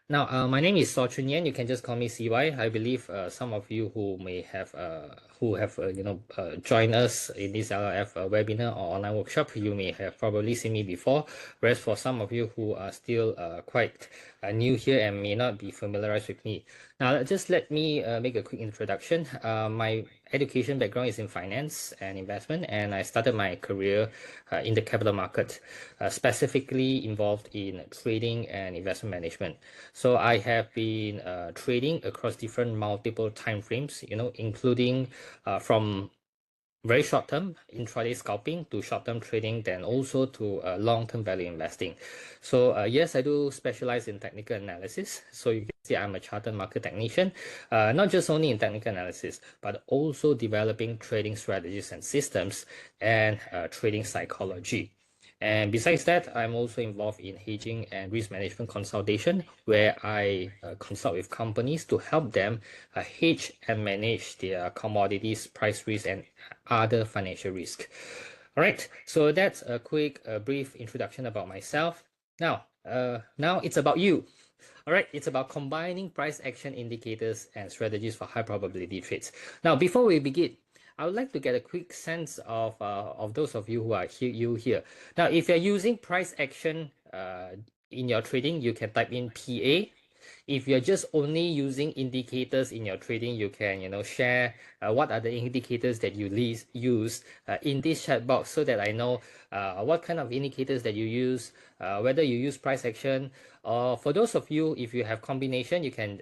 Now, my name is Saw Chun Yen. You can just call me CY. I believe some of you who may have joined us in this LRF webinar or online workshop, you may have probably seen me before. Whereas for some of you who are still quite new here and may not be familiarized with me, now just let me make a quick introduction. My education background is in finance and investment, and I started my career in the capital market, specifically involved in trading and investment management. So I have been trading across different multiple time frames, including from very short term intraday scalping to short term trading, then also to long term value investing. So yes, I do specialize in technical analysis. So you can see I'm a chartered market technician, not just only in technical analysis, but also developing trading strategies and systems and trading psychology. And besides that, I'm also involved in hedging and risk management consultation, where I consult with companies to help them hedge and manage their commodities, price risk, and other financial risk. All right, so that's a quick, brief introduction about myself. Now it's about you. All right, it's about combining price action indicators and strategies for high probability trades. Now, before we begin, I would like to get a quick sense of those of you who are here. Now, if you're using price action in your trading, you can type in PA. If you're just only using indicators in your trading, you can share what are the indicators that you use in this chat box, so that I know what kind of indicators that you use, whether you use price action, or for those of you, if you have combination, you can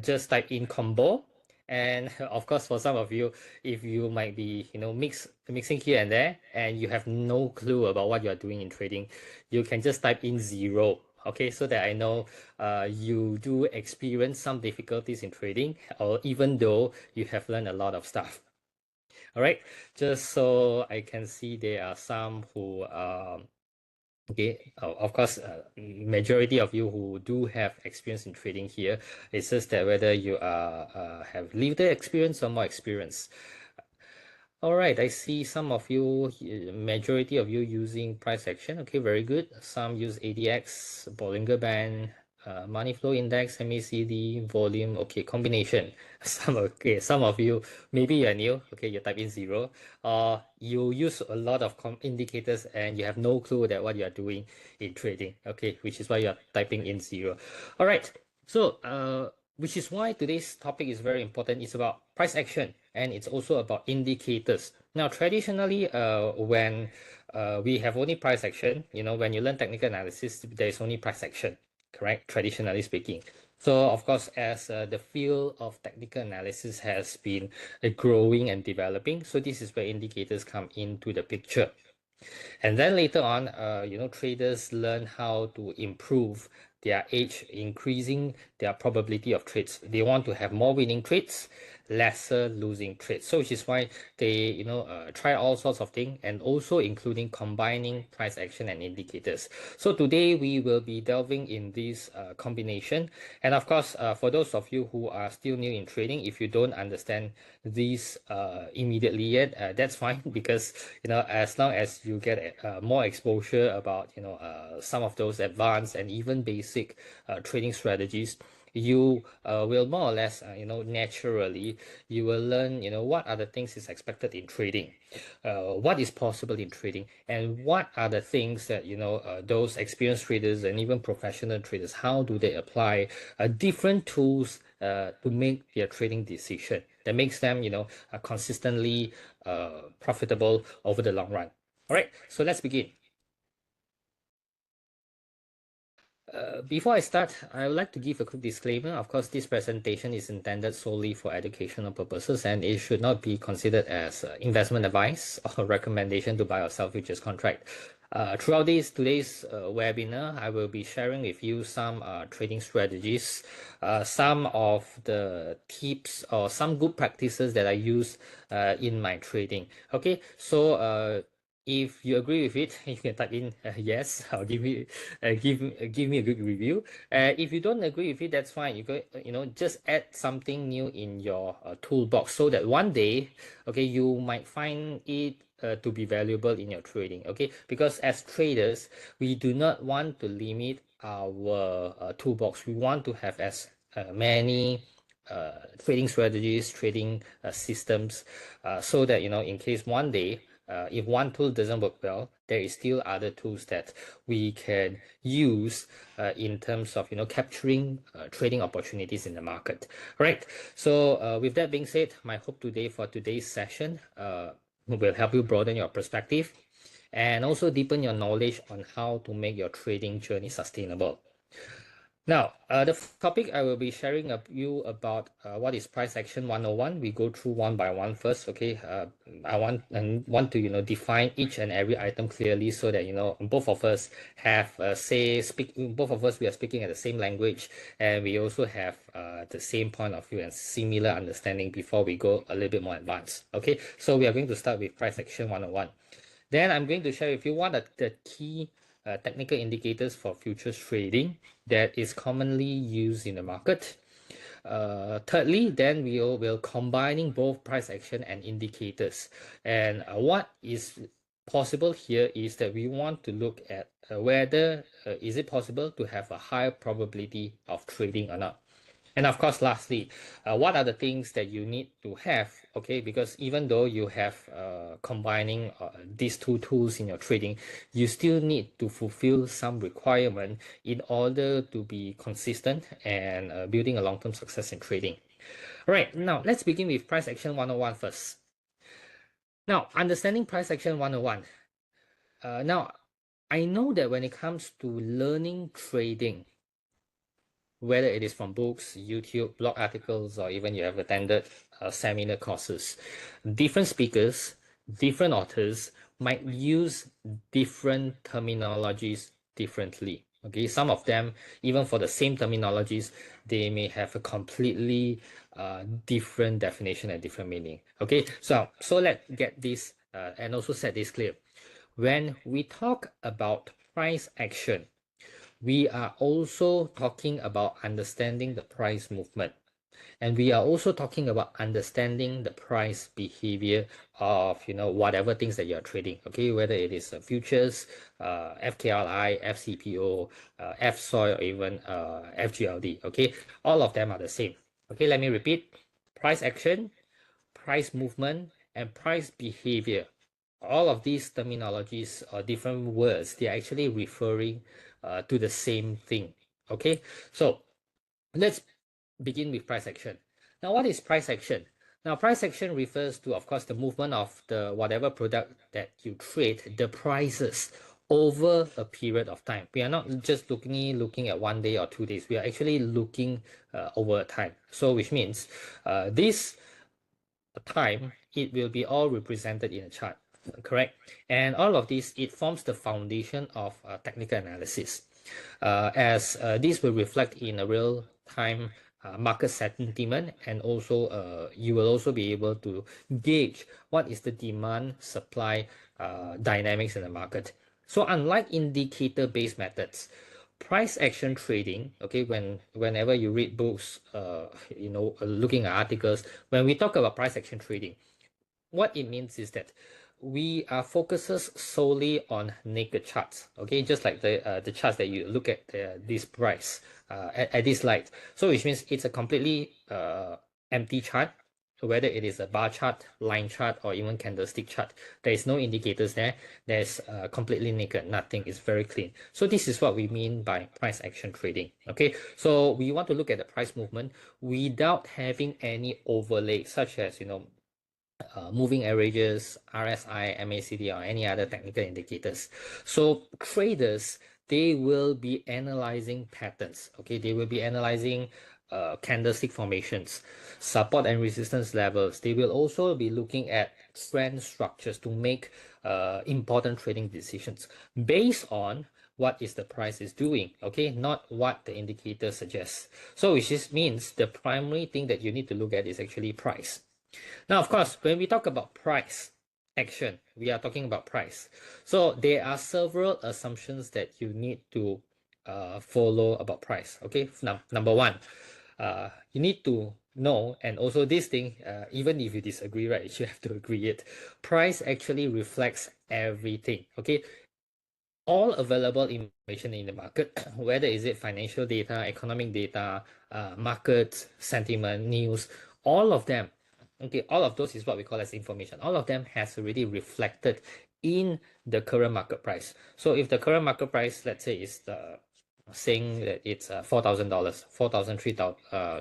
just type in combo. And of course, for some of you, if you might be mixing here and there and you have no clue about what you're doing in trading, you can just type in zero. Okay, so that I know you do experience some difficulties in trading, or even though you have learned a lot of stuff. All right, just so I can see there are some who okay, of course, majority of you who do have experience in trading here, it's just that whether you have little experience or more experience. All right, I see some of you, majority of you using price action. Okay, very good. Some use ADX, Bollinger Band, money flow index, MACD, volume. Okay, combination. Some of you, maybe you're new. Okay, you type in zero. You use a lot of indicators and you have no clue that what you are doing in trading. Okay, which is why you're typing in zero. All right. So which is why today's topic is very important. It's about price action, and it's also about indicators. Now, traditionally, when we have only price action, when you learn technical analysis, there is only price action, correct? Traditionally speaking. So, of course, as the field of technical analysis has been growing and developing, so this is where indicators come into the picture. And then later on, traders learn how to improve their edge, increasing their probability of trades. They want to have more winning trades, lesser losing trades. So which is why they, try all sorts of things, and also including combining price action and indicators. So today we will be delving in this combination. And of course, for those of you who are still new in trading, if you don't understand these immediately yet, that's fine, because as long as you get more exposure about some of those advanced and even basic trading strategies, you will more or less naturally you will learn what are the things is expected in trading, what is possible in trading, and what are the things that those experienced traders and even professional traders, how do they apply different tools to make their trading decision that makes them consistently profitable over the long run. All right, so let's begin. Before I start, I would like to give a quick disclaimer. Of course, this presentation is intended solely for educational purposes, and it should not be considered as investment advice or recommendation to buy or sell futures contract. Throughout today's webinar, I will be sharing with you some trading strategies, some of the tips or some good practices that I use in my trading. Okay, so if you agree with it, you can type in yes. I'll give me give me a good review. If you don't agree with it, that's fine. You go, just add something new in your toolbox, so that one day, okay, you might find it to be valuable in your trading. Okay, because as traders, we do not want to limit our toolbox. We want to have as many trading strategies, trading systems, so that, in case one day, if one tool doesn't work well, there is still other tools that we can use in terms of, capturing trading opportunities in the market. All right. So with that being said, my hope today for today's session will help you broaden your perspective and also deepen your knowledge on how to make your trading journey sustainable. Now, the topic I will be sharing you about what is price action 101. We go through one by one first, okay? I want to define each and every item clearly so that both of us have both of us we are speaking at the same language, and we also have the same point of view and similar understanding before we go a little bit more advanced. Okay, so we are going to start with price action 101. Then I'm going to share with you what are the key technical indicators for futures trading that is commonly used in the market. Thirdly, then we will combining both price action and indicators. And what is possible here is that we want to look at whether is it possible to have a higher probability of trading or not. And of course, lastly, what are the things that you need to have, okay? Because even though you have combining these two tools in your trading, you still need to fulfill some requirement in order to be consistent and building a long-term success in trading. All right, now let's begin with price action 101 first. Now, understanding price action 101. Now, I know that when it comes to learning trading, whether it is from books, YouTube, blog articles, or even you have attended seminar courses, different speakers, different authors might use different terminologies differently. Okay, some of them, even for the same terminologies, they may have a completely different definition and different meaning. Okay, so let's get this and also set this clear. When we talk about price action, we are also talking about understanding the price movement. And we are also talking about understanding the price behavior of whatever things that you're trading. Okay, whether it is futures, FKRI, FCPO, FSOI, or even FGLD. Okay, all of them are the same. Okay, let me repeat: price action, price movement, and price behavior. All of these terminologies or different words, they are actually referring to the same thing. Okay, so let's begin with price action. Now, what is price action? Now, price action refers to, of course, the movement of the whatever product that you trade, the prices over a period of time. We are not just looking at 1 day or 2 days. We are actually looking over time. So, which means this time, it will be all represented in a chart, correct? And all of this, it forms the foundation of technical analysis, as this will reflect in a real-time market sentiment, and also you will also be able to gauge what is the demand supply dynamics in the market. So unlike indicator-based methods, price action trading, okay, whenever you read books, looking at articles, when we talk about price action trading, what it means is that we are focuses solely on naked charts, okay, just like the charts that you look at this price at this light. So which means it's a completely empty chart, whether it is a bar chart, line chart, or even candlestick chart. There is no indicators there. There's completely naked, nothing. Is very clean. So this is what we mean by price action trading. Okay, so we want to look at the price movement without having any overlay, such as moving averages, RSI, MACD, or any other technical indicators. So traders, they will be analyzing patterns. Okay, they will be analyzing candlestick formations, support and resistance levels. They will also be looking at trend structures to make important trading decisions based on what is the price is doing, okay, not what the indicator suggests. So which just means the primary thing that you need to look at is actually price. Now, of course, when we talk about price action, we are talking about price. So there are several assumptions that you need to follow about price. Okay, now number one, you need to know, and also this thing, even if you disagree, right, you have to agree it. Price actually reflects everything. Okay, all available information in the market, whether is it financial data, economic data, market sentiment, news, all of them, okay, all of those is what we call as information. All of them has already reflected in the current market price. So if the current market price, let's say, is saying that it's $4,000,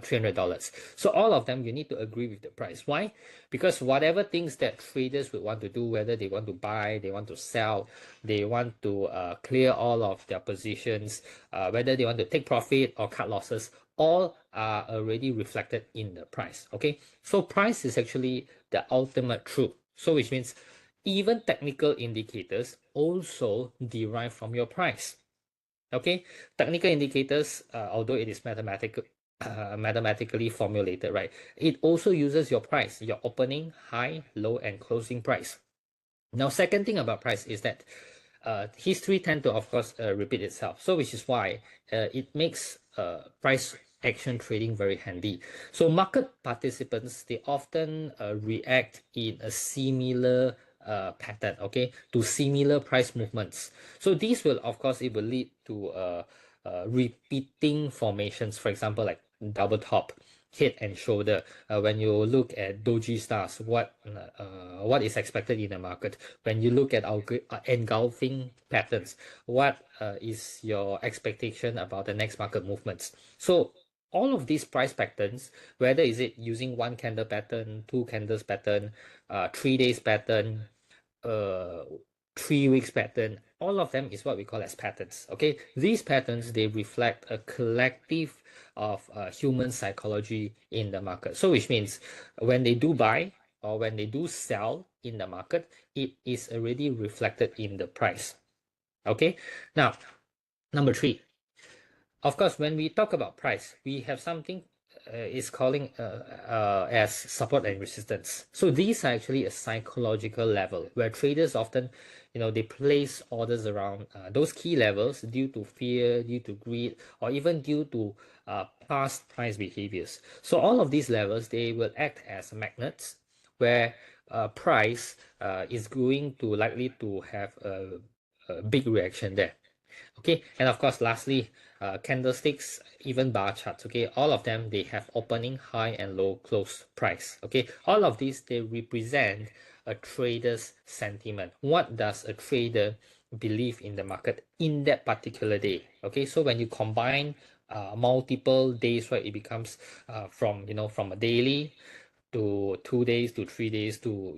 $300. So all of them, you need to agree with the price. Why? Because whatever things that traders would want to do, whether they want to buy, they want to sell, they want to clear all of their positions, whether they want to take profit or cut losses, all are already reflected in the price. Okay, so price is actually the ultimate truth. So which means even technical indicators also derive from your price. Okay, technical indicators, although it is mathematically formulated, right? It also uses your price, your opening, high, low, and closing price. Now, second thing about price is that history tend to, of course, repeat itself. So, which is why it makes price action trading very handy. So, market participants, they often react in a similar pattern, okay, to similar price movements. So, these will, of course, it will lead to repeating formations. For example, like double top, head and shoulder. When you look at doji stars, what is expected in the market? When you look at our engulfing patterns, what is your expectation about the next market movements? So all of these price patterns, whether is it using one candle pattern, two candles pattern, 3 days pattern, uh 3 weeks pattern, all of them is what we call as patterns. Okay, these patterns, they reflect a collective of human psychology in the market. So which means when they do buy or when they do sell in the market, it is already reflected in the price. Okay, now number three, of course, when we talk about price, we have something is calling as support and resistance. So these are actually a psychological level where traders often, they place orders around those key levels due to fear, due to greed, or even due to past price behaviors. So all of these levels, they will act as magnets where price is going to likely to have a big reaction there. Okay, and of course, lastly, candlesticks, even bar charts, okay, all of them, they have opening, high and low close price. Okay, all of these, they represent a trader's sentiment. What does a trader believe in the market in that particular day? Okay, so when you combine multiple days, right, it becomes from a daily to 2 days to 3 days to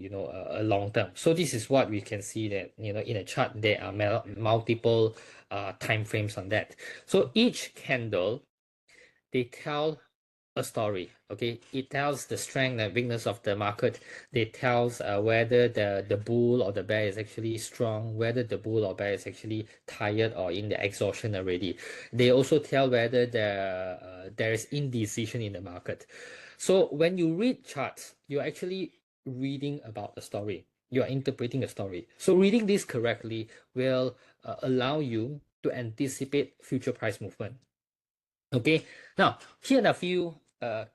a long term. So this is what we can see that in a chart there are multiple time frames on that. So each candle, they tell a story. Okay, it tells the strength and weakness of the market. They tells whether the bull or the bear is actually strong, whether the bull or bear is actually tired or in the exhaustion already. They also tell whether there is indecision in the market. So when you read charts, you're actually reading about a story. You're interpreting a story. So reading this correctly will allow you to anticipate future price movement. Okay, now here are a few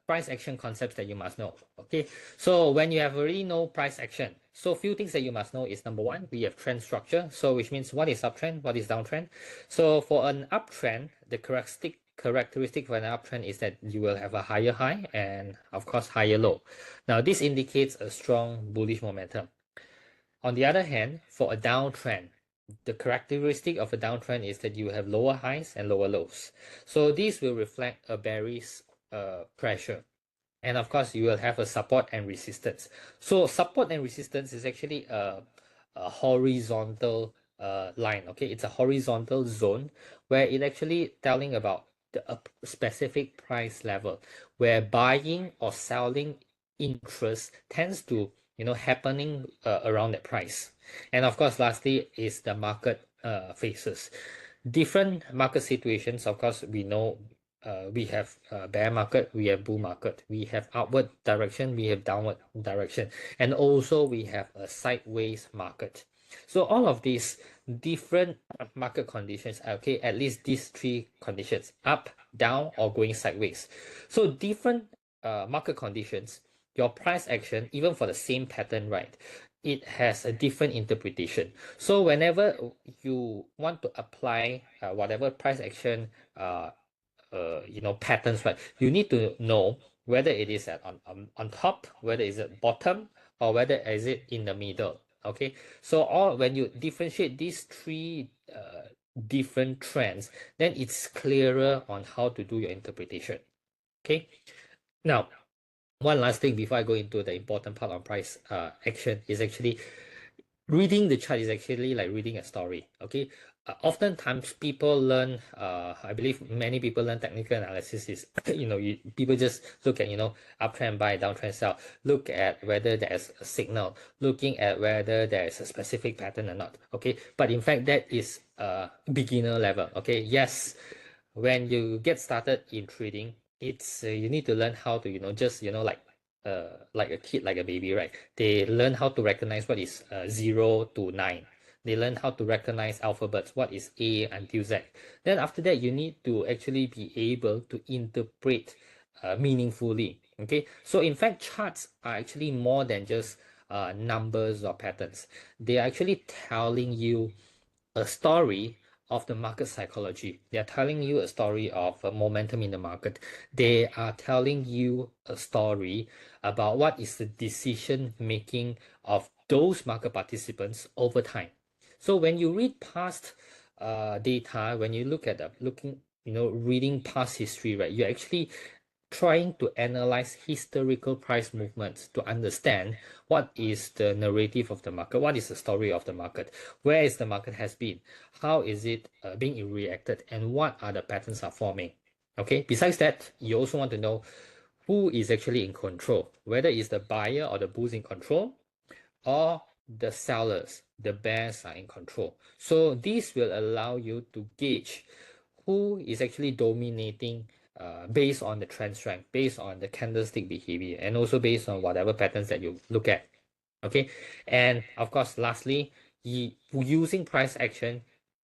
price action concepts that you must know. Okay, so when you have already know price action, so few things that you must know is number one, we have trend structure. So which means what is uptrend, what is downtrend. So for an uptrend, the characteristic for an uptrend is that you will have a higher high and of course higher low. Now this indicates a strong bullish momentum. On the other hand, for a downtrend, the characteristic of a downtrend is that you have lower highs and lower lows. So this will reflect a bearish pressure. And of course, you will have a support and resistance. So support and resistance is actually a horizontal line. Okay, it's a horizontal zone where it actually telling about a specific price level where buying or selling interest tends to happening around that price. And of course, lastly is the market phases. Different market situations, of course, we know we have bear market, we have bull market, we have upward direction, we have downward direction, and also we have a sideways market. So all of these different market conditions, okay, at least these three conditions, up, down, or going sideways. So different market conditions, your price action, even for the same pattern, right, it has a different interpretation. So whenever you want to apply whatever price action patterns, right, you need to know whether it is on top, whether it's at bottom, or whether is it in the middle. Okay, so all when you differentiate these three different trends, then it's clearer on how to do your interpretation. Okay, now one last thing before I go into the important part on price action is actually reading the chart is actually like reading a story. Okay, oftentimes people learn I believe many people learn technical analysis is people just look at uptrend buy, downtrend sell, look at whether there's a signal, looking at whether there's a specific pattern or not. Okay, but in fact that is beginner level. Okay, yes, when you get started in trading, it's you need to learn how to just like a kid, like a baby, right? They learn how to recognize what is 0 to 9. They learn how to recognize alphabets, what is A until Z. Then after that, you need to actually be able to interpret meaningfully. Okay, so in fact, charts are actually more than just numbers or patterns. They are actually telling you a story of the market psychology. They are telling you a story of momentum in the market. They are telling you a story about what is the decision making of those market participants over time. So when you read past data, when you look at reading past history, right, you're actually trying to analyze historical price movements to understand what is the narrative of the market, what is the story of the market, where is the market has been, how is it being reacted, and what are the patterns are forming. Okay, besides that, you also want to know who is actually in control, whether it's the buyer or the bulls in control, or the sellers, the bears are in control. So this will allow you to gauge who is actually dominating based on the trend strength, based on the candlestick behavior, and also based on whatever patterns that you look at. Okay, and of course, lastly, using price action,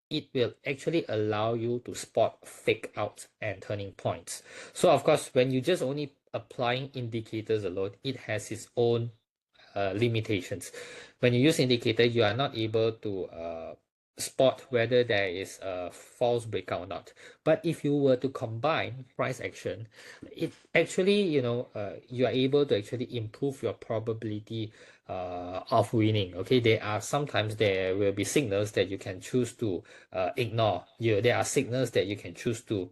it will actually allow you to spot fake outs and turning points. So of course, when you just only applying indicators alone, it has its own limitations. When you use indicator, you are not able to spot whether there is a false breakout or not. But if you were to combine price action, it actually, you are able to actually improve your probability of winning. Okay, sometimes there will be signals that you can choose to ignore. There are signals that you can choose to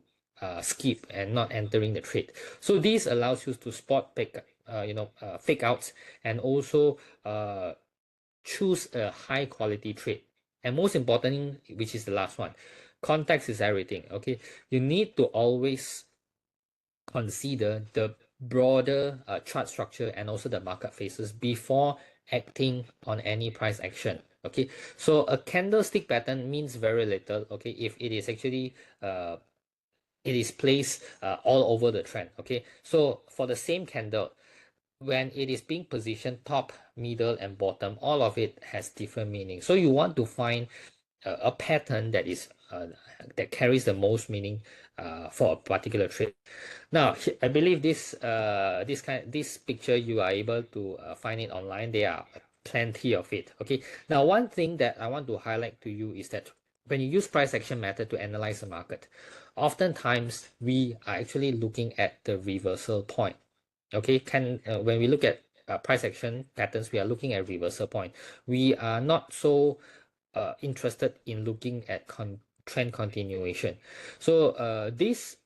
skip and not entering the trade. So this allows you to spot fake outs, and also choose a high quality trade. And most importantly, which is the last one, context is everything. Okay, you need to always consider the broader chart structure and also the market phases before acting on any price action. Okay, so a candlestick pattern means very little. Okay, if it is actually it is placed all over the trend. Okay, so for the same candle, when it is being positioned top, middle, and bottom, all of it has different meaning. So you want to find a pattern that is that carries the most meaning for a particular trade. Now, I believe this picture you are able to find it online. There are plenty of it. Okay. Now, one thing that I want to highlight to you is that when you use price action method to analyze the market, oftentimes we are actually looking at the reversal point. Okay, when we look at price action patterns, we are looking at reversal point. We are not so interested in looking at trend continuation. So this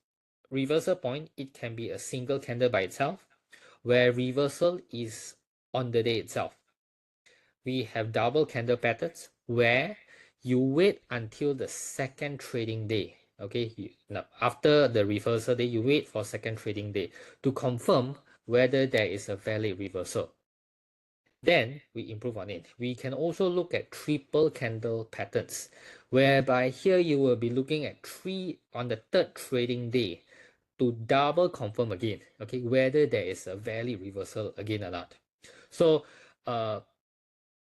reversal point, it can be a single candle by itself, where reversal is on the day itself. We have double candle patterns where you wait until the second trading day. Okay, now after the reversal day, you wait for second trading day to confirm whether there is a valid reversal. Then we improve on it. We can also look at triple candle patterns, whereby here you will be looking at three on the third trading day to double confirm again, okay, whether there is a valid reversal again or not. So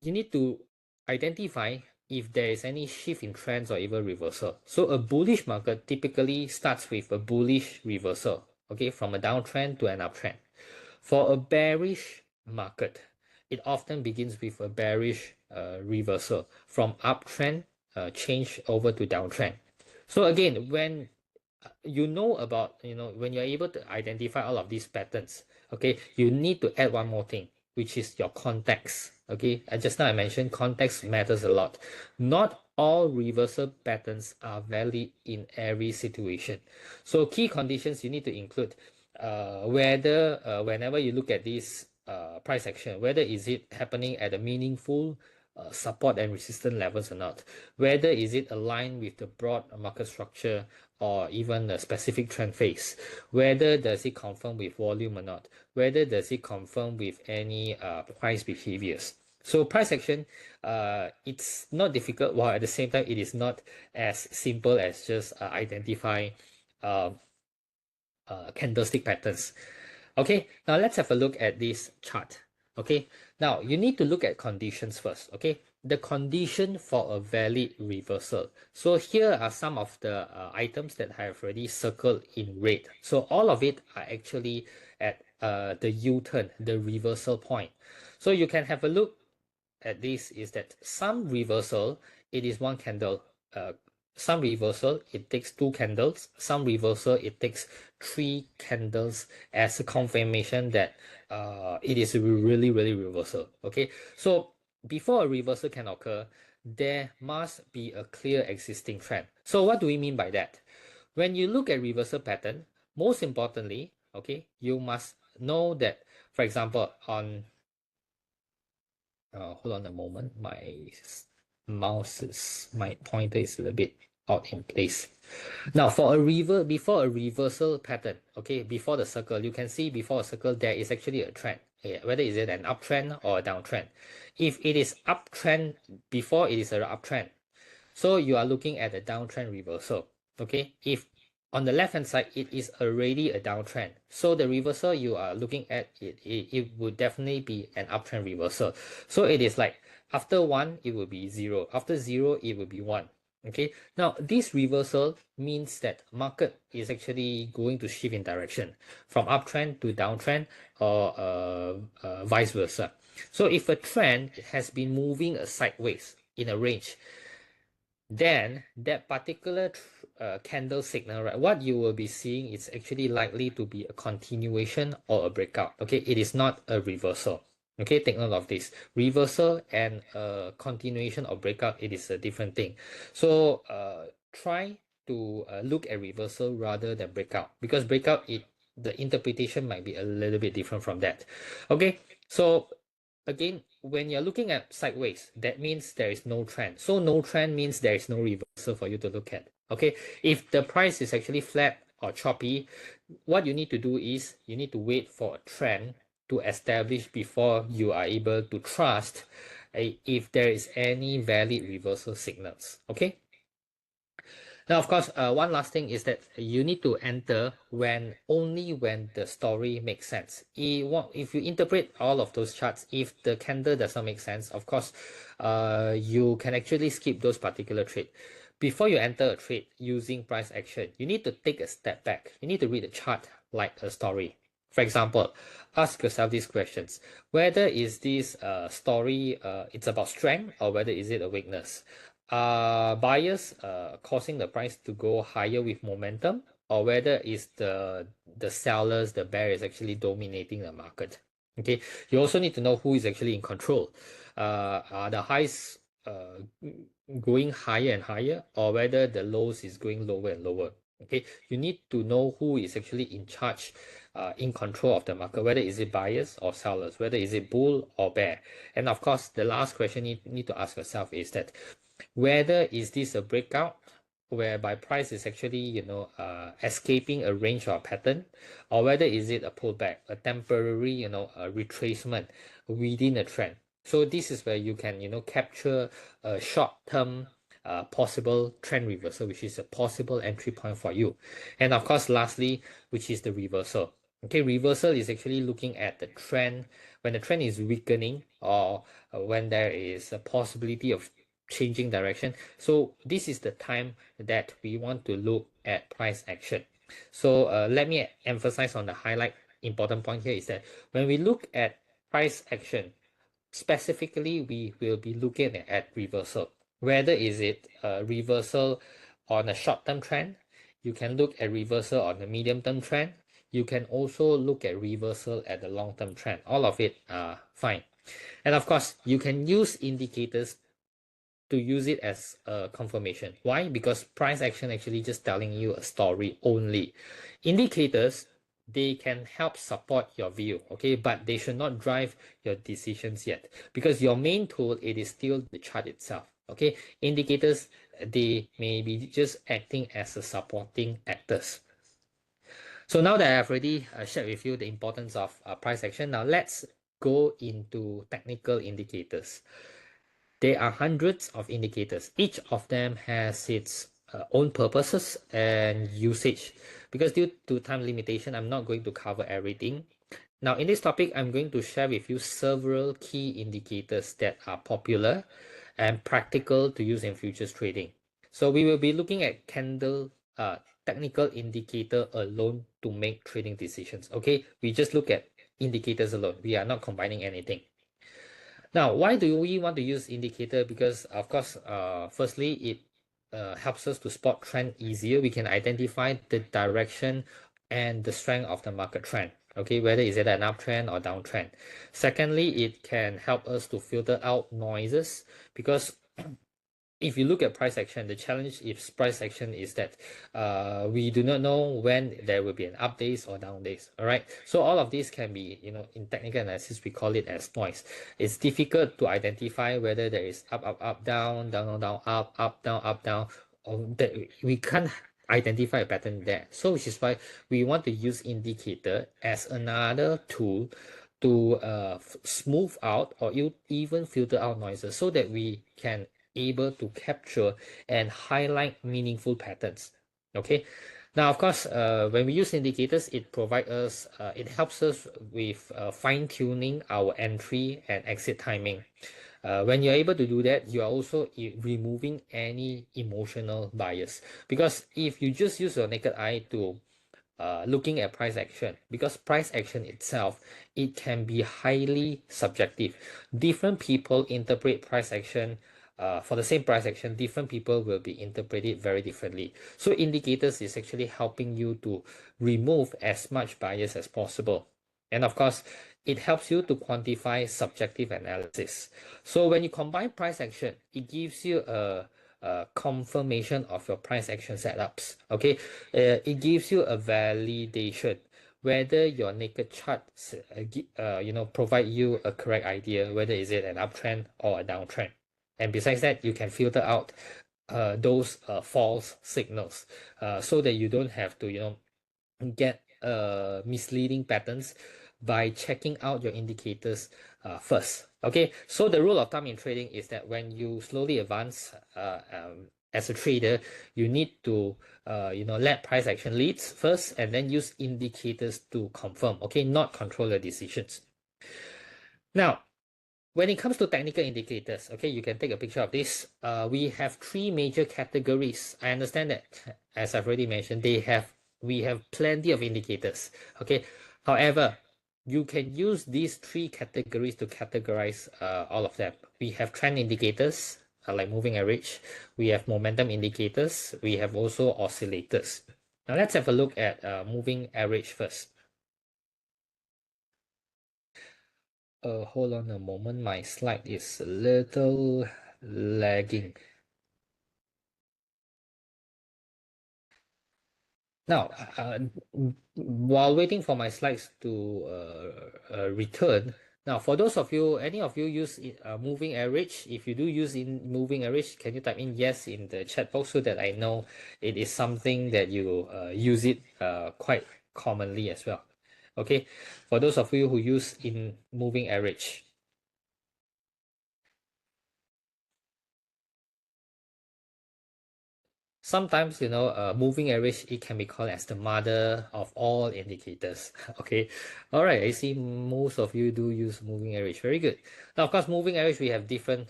you need to identify if there is any shift in trends or even reversal. So a bullish market typically starts with a bullish reversal, okay, from a downtrend to an uptrend. For a bearish market, it often begins with a bearish reversal from uptrend change over to downtrend. So again, when you know about, when you're able to identify all of these patterns, okay, you need to add one more thing, which is your context. Okay, just now I mentioned context matters a lot. Not all reversal patterns are valid in every situation. So key conditions you need to include whether whenever you look at this price action, whether is it happening at a meaningful support and resistance levels or not, whether is it aligned with the broad market structure or even a specific trend phase, whether does it confirm with volume or not, whether does it confirm with any price behaviors. So price action, it's not difficult, while at the same time it is not as simple as just identify candlestick patterns. Okay, now let's have a look at this chart. Okay, now you need to look at conditions first. Okay, the condition for a valid reversal. So here are some of the items that I have already circled in red. So all of it are actually at the U-turn, the reversal point. So you can have a look at this is that some reversal, it is one candle. Some reversal, it takes two candles. Some reversal, it takes three candles as a confirmation that it is really, really reversal. Okay, so before a reversal can occur, there must be a clear existing trend. So what do we mean by that? When you look at reversal pattern, most importantly, okay, you must know that, for example, on hold on a moment, my pointer is a little bit out in place. Now for before a reversal pattern, okay, before the circle, you can see before a circle there is actually a trend. Yeah, whether is it an uptrend or a downtrend. If it is uptrend, before it is an uptrend, so you are looking at a downtrend reversal. Okay, if on the left hand side it is already a downtrend, so the reversal you are looking at, it would definitely be an uptrend reversal. So it is like after 1 it will be 0, after 0 it will be 1. Okay, now this reversal means that market is actually going to shift in direction from uptrend to downtrend, or vice versa. So if a trend has been moving sideways in a range, then that particular candle signal, right, what you will be seeing is actually likely to be a continuation or a breakout. Okay, it is not a reversal. Okay, take note of this. Reversal and continuation or breakout, it is a different thing. So try to look at reversal rather than breakout, because breakout, the interpretation might be a little bit different from that. Okay, so again, when you're looking at sideways, that means there is no trend. So no trend means there is no reversal for you to look at. Okay, if the price is actually flat or choppy, what you need to do is you need to wait for a trend to establish before you are able to trust if there is any valid reversal signals. Okay. Now, of course, one last thing is that you need to enter only when the story makes sense. If you interpret all of those charts, if the candle does not make sense, of course, you can actually skip those particular trade. Before you enter a trade using price action, you need to take a step back. You need to read the chart like a story. For example, ask yourself these questions: whether is this story it's about strength, or whether is it a weakness? Are buyers causing the price to go higher with momentum, or whether is the sellers, the bear is actually dominating the market? Okay, you also need to know who is actually in control. Are the highs going higher and higher, or whether the lows is going lower and lower? Okay, you need to know who is actually in charge, in control of the market, whether is it buyers or sellers, whether is it bull or bear. And of course, the last question you need to ask yourself is that whether is this a breakout whereby price is actually escaping a range or a pattern, or whether is it a pullback, a temporary a retracement within a trend. So this is where you can capture a short-term possible trend reversal, which is a possible entry point for you. And of course, lastly, which is the reversal. Okay, reversal is actually looking at the trend when the trend is weakening, or when there is a possibility of changing direction. So this is the time that we want to look at price action. So let me emphasize on the highlight important point here is that when we look at price action, specifically, we will be looking at reversal. Whether is it a reversal on a short-term trend, you can look at reversal on the medium-term trend. You can also look at reversal at the long-term trend. All of it are fine. And of course, you can use indicators to use it as a confirmation. Why? Because price action actually just telling you a story only. Indicators, they can help support your view, okay, but they should not drive your decisions yet, because your main tool, it is still the chart itself, okay. Indicators, they may be just acting as a supporting actors. So now that I've already shared with you the importance of price action, now let's go into technical indicators. There are hundreds of indicators. Each of them has its own purposes and usage. Because due to time limitation, I'm not going to cover everything. Now, in this topic, I'm going to share with you several key indicators that are popular and practical to use in futures trading. So we will be looking at technical indicator alone to make trading decisions. Okay, we just look at indicators alone. We are not combining anything. Now, why do we want to use indicator? Because of course, firstly, it helps us to spot trend easier. We can identify the direction and the strength of the market trend. Okay, whether is it an uptrend or downtrend. Secondly, it can help us to filter out noises, because if you look at price action, the challenge if price action is that we do not know when there will be an up days or down days. All right, so all of these can be, in technical analysis, we call it as noise. It's difficult to identify whether there is up, up, up, down, down, down, down, up, down, up, down, or that we can't identify a pattern there. So which is why we want to use indicator as another tool to smooth out or even filter out noises, so that we can able to capture and highlight meaningful patterns. Okay, now of course, when we use indicators, it helps us with fine-tuning our entry and exit timing. When you're able to do that, you are also removing any emotional bias, because if you just use your naked eye to looking at price action, because price action itself, it can be highly subjective. Different people interpret price action, for the same price action, different people will be interpreted very differently. So indicators is actually helping you to remove as much bias as possible. And of course, it helps you to quantify subjective analysis. So when you combine price action, it gives you a confirmation of your price action setups. Okay, it gives you a validation whether your naked chart provide you a correct idea whether is it an uptrend or a downtrend. And besides that, you can filter out those false signals, so that you don't have to get misleading patterns by checking out your indicators first. Okay, so the rule of thumb in trading is that when you slowly advance as a trader, you need to let price action leads first, and then use indicators to confirm. Okay, not control the decisions. Now, when it comes to technical indicators, okay, you can take a picture of this. We have three major categories. I understand that, as I've already mentioned, we have plenty of indicators. Okay, however, you can use these three categories to categorize all of them. We have trend indicators, like moving average. We have momentum indicators. We have also oscillators. Now let's have a look at moving average first. Hold on a moment, my slide is a little lagging. Now, while waiting for my slides to return, now for those of you, any of you use moving average? If you do use in moving average, can you type in yes in the chat box so that I know it is something that you use it quite commonly as well? Okay, for those of you who use in moving average. Sometimes, moving average, it can be called as the mother of all indicators. Okay, all right, I see most of you do use moving average. Very good. Now, of course, moving average, we have different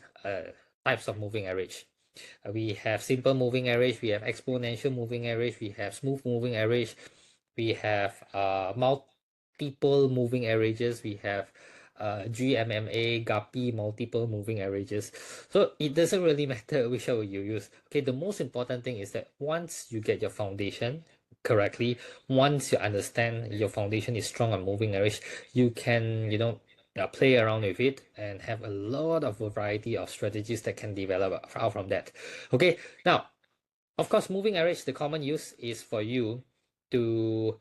types of moving average. We have simple moving average, we have exponential moving average, we have smooth moving average, we have multiple moving averages, we have GMMA, Guppy, multiple moving averages. So it doesn't really matter which one you use. Okay, the most important thing is that once you get your foundation correctly, once you understand your foundation is strong on moving average, you can, play around with it and have a lot of variety of strategies that can develop out from that. Okay, now, of course, moving average, the common use is for you to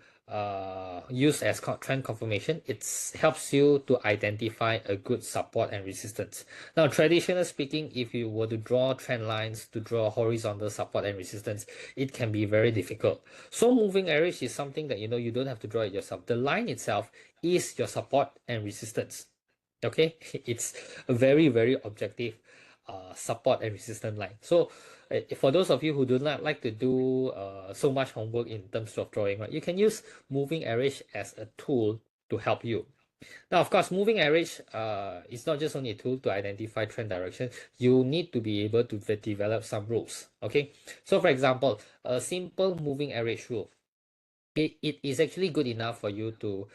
use as trend confirmation. It helps you to identify a good support and resistance. Now, traditionally speaking, if you were to draw trend lines, to draw horizontal support and resistance, it can be very difficult. So moving average is something that you don't have to draw it yourself. The line itself is your support and resistance. Okay, it's a very, very objective support and resistance line. So for those of you who do not like to do so much homework in terms of drawing, right, you can use moving average as a tool to help you. Now, of course, moving average is not just only a tool to identify trend direction. You need to be able to develop some rules. Okay, so for example, a simple moving average rule, it is actually good enough for you to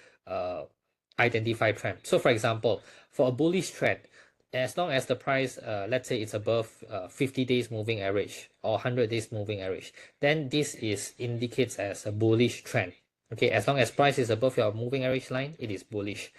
identify trend. So for example, for a bullish trend, as long as the price, let's say it's above 50 days moving average or 100 days moving average, then this is indicates as a bullish trend. Okay, as long as price is above your moving average line, it is bullish.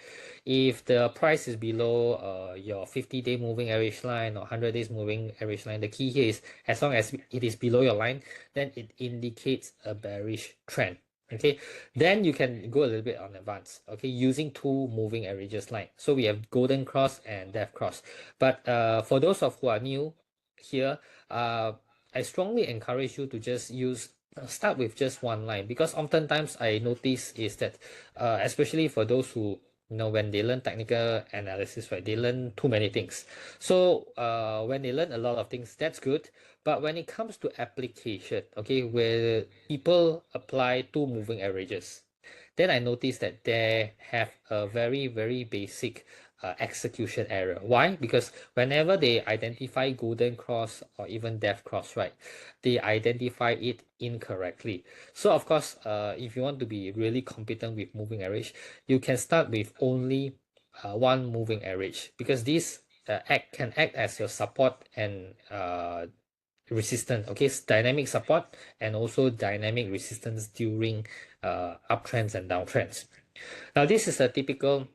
If the price is below your 50-day moving average line or 100 days moving average line, the key here is as long as it is below your line, then it indicates a bearish trend. Okay, then you can go a little bit on advance, okay, using two moving averages line. So we have golden cross and death cross. But for those of who are new here, I strongly encourage you to just use start with just one line, because oftentimes I notice is that especially for those who when they learn technical analysis, right, they learn too many things. So when they learn a lot of things, that's good. But when it comes to application, okay, where people apply two moving averages, then I noticed that they have a very, very basic execution error. Why? Because whenever they identify golden cross or even death cross, right, they identify it incorrectly. So of course, if you want to be really competent with moving average, you can start with only one moving average, because this can act as your support and resistance. Okay, dynamic support and also dynamic resistance during uptrends and downtrends. Now this is a typical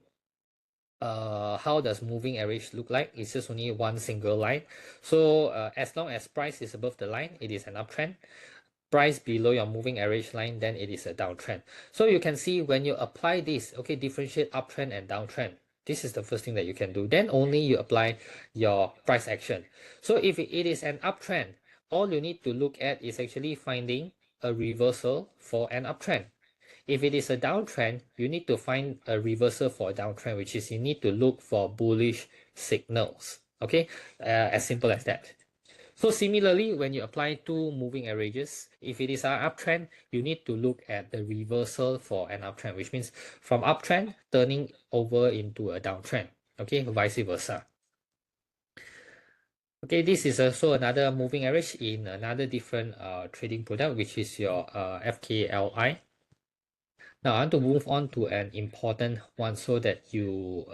how does moving average look like. It's just only one single line. So as long as price is above the line, it is an uptrend. Price below your moving average line, then it is a downtrend. So you can see when you apply this, okay, differentiate uptrend and downtrend. This is the first thing that you can do. Then only you apply your price action. So if it is an uptrend, all you need to look at is actually finding a reversal for an uptrend. If it is a downtrend, you need to find a reversal for a downtrend, which is you need to look for bullish signals. Okay, as simple as that. So similarly, when you apply two moving averages, if it is an uptrend, you need to look at the reversal for an uptrend, which means from uptrend turning over into a downtrend. Okay, vice versa. Okay, this is also another moving average in another different trading product, which is your FKLI. Now I want to move on to an important one so that you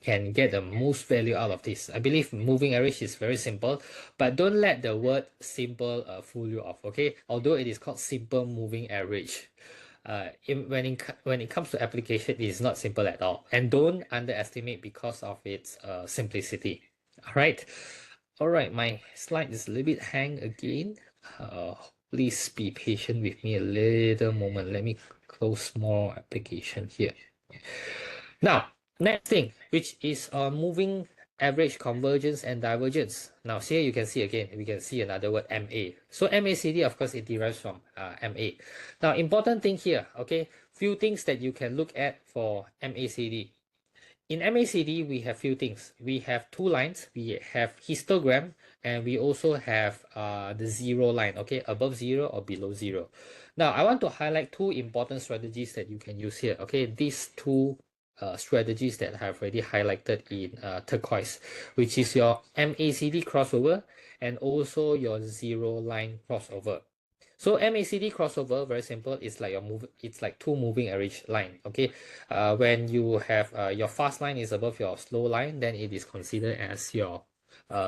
can get the most value out of this. I believe moving average is very simple, but don't let the word simple fool you off, okay? Although it is called simple moving average, when it comes to application, it is not simple at all. And don't underestimate because of its simplicity. All right, my slide is a little bit hang again. Please be patient with me a little moment. Let me close more application here. Now, next thing, which is moving average convergence and divergence. Now, here you can see again, we can see another word, MA. So MACD, of course, it derives from MA. Now, important thing here, okay, few things that you can look at for MACD. In MACD, we have few things. We have two lines. We have histogram, and we also have the zero line, okay, above zero or below zero. Now, I want to highlight two important strategies that you can use here, okay? These two strategies that I have already highlighted in turquoise, which is your MACD crossover and also your zero line crossover. So MACD crossover, very simple. It's like it's like two moving average line. Okay, when you have your fast line is above your slow line, then it is considered as your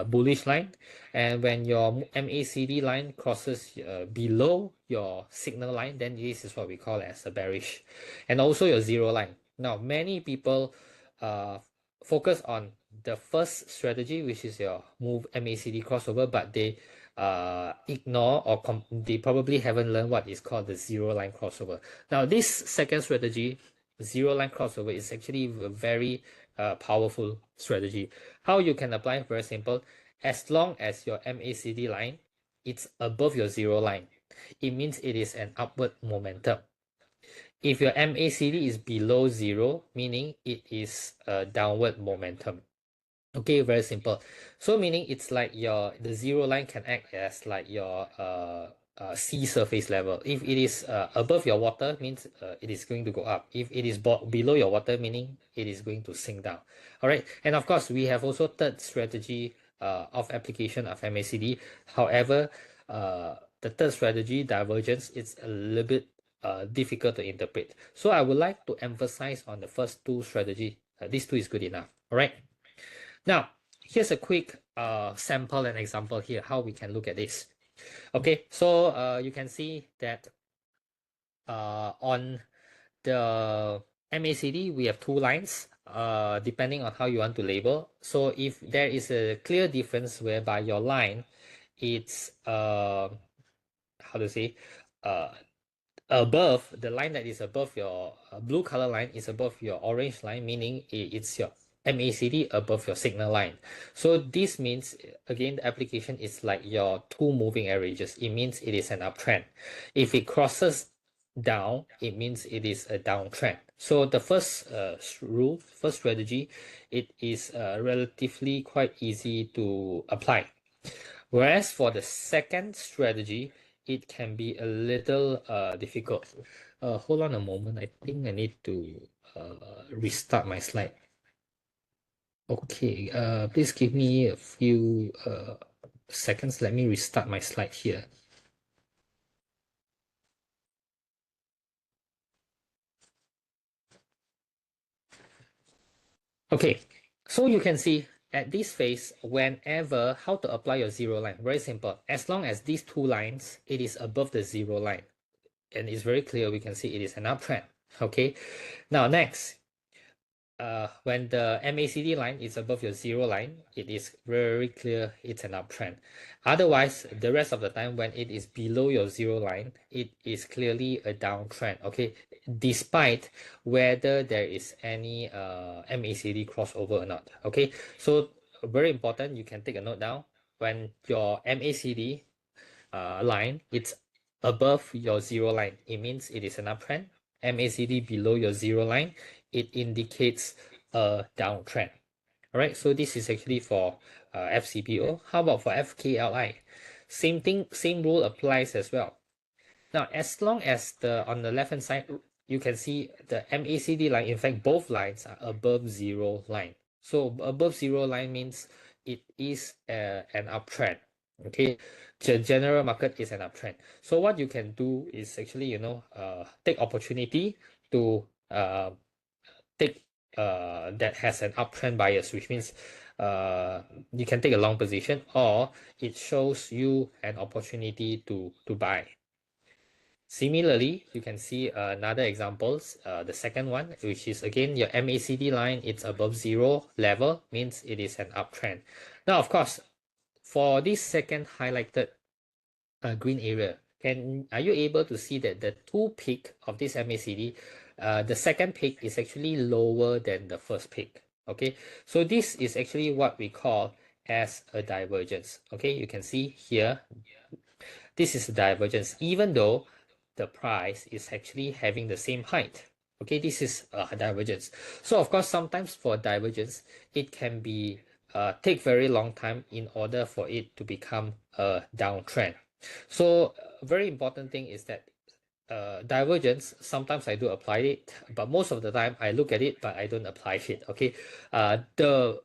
bullish line. And when your MACD line crosses below your signal line, then this is what we call as a bearish. And also your zero line. Now, many people uh, focus on the first strategy, which is your move MACD crossover, but they ignore or they probably haven't learned what is called the zero line crossover. Now, this second strategy, zero line crossover, is actually a very powerful strategy. How you can apply, very simple. As long as your MACD line it's above your zero line, it means it is an upward momentum. If your MACD is below zero, meaning it is a downward momentum. Okay, very simple. So meaning it's like the zero line can act as like your sea surface level. If it is above your water, means it is going to go up. If it is below your water, meaning it is going to sink down. All right, and of course we have also third strategy of application of MACD. However, the third strategy, divergence, it's a little bit difficult to interpret. So I would like to emphasize on the first two strategy. These two is good enough. All right. Now, here's a quick sample and example here, how we can look at this. Okay, so you can see that on the MACD, we have two lines, depending on how you want to label. So if there is a clear difference whereby your line, it's, how to say, uh, above the line that is above your blue color line is above your orange line, meaning it's your MACD above your signal line. So this means, again, the application is like your two moving averages. It means it is an uptrend. If it crosses down, it means it is a downtrend. So the first first strategy, it is relatively quite easy to apply. Whereas for the second strategy, it can be a little difficult. Hold on a moment. I think I need to restart my slide. Okay, please give me a few seconds. Let me restart my slide here. Okay, so you can see at this phase, whenever, how to apply your zero line. Very simple. As long as these two lines, it is above the zero line. And it's very clear, we can see it is an uptrend. Okay, now next, when the MACD line is above your zero line, it is very clear it's an uptrend. Otherwise, the rest of the time when it is below your zero line, it is clearly a downtrend. Okay, despite whether there is any MACD crossover or not. Okay, so very important, you can take a note down. When your MACD line, it's above your zero line, it means it is an uptrend. MACD below your zero line, it indicates a downtrend. All right, so this is actually for FCPO. How about for FKLI? Same thing, same rule applies as well. Now, as long as on the left hand side, you can see the MACD line, in fact, both lines are above zero line. So above zero line means it is an uptrend. Okay, the general market is an uptrend. So what you can do is actually, take opportunity to take that has an uptrend bias, which means you can take a long position, or it shows you an opportunity to buy. Similarly, you can see another examples, the second one, which is again your MACD line, it's above zero level, means it is an uptrend. Now, of course, for this second highlighted green area, are you able to see that the two peak of this MACD, the second peak is actually lower than the first peak? Okay, so this is actually what we call as a divergence. Okay, you can see here, this is a divergence, even though the price is actually having the same height. Okay, this is a divergence. So of course, sometimes for divergence, it can be take very long time in order for it to become a downtrend. So very important thing is that divergence, sometimes I do apply it, but most of the time I look at it, but I don't apply it. Okay, the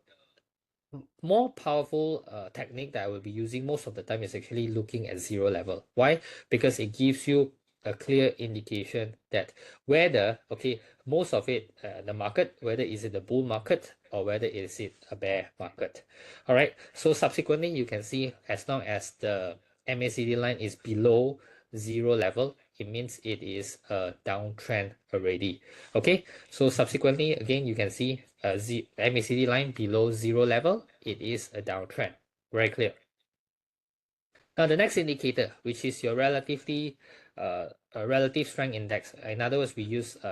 more powerful technique that I will be using most of the time is actually looking at zero level. Why? Because it gives you a clear indication that whether, okay, most of it, the market, whether is it a bull market or whether is it a bear market. All right. So subsequently, you can see as long as the MACD line is below zero level, it means it is a downtrend already. Okay. So subsequently, again, you can see MACD line below zero level, it is a downtrend. Very clear. Now, the next indicator, which is your relative strength index. In other words, we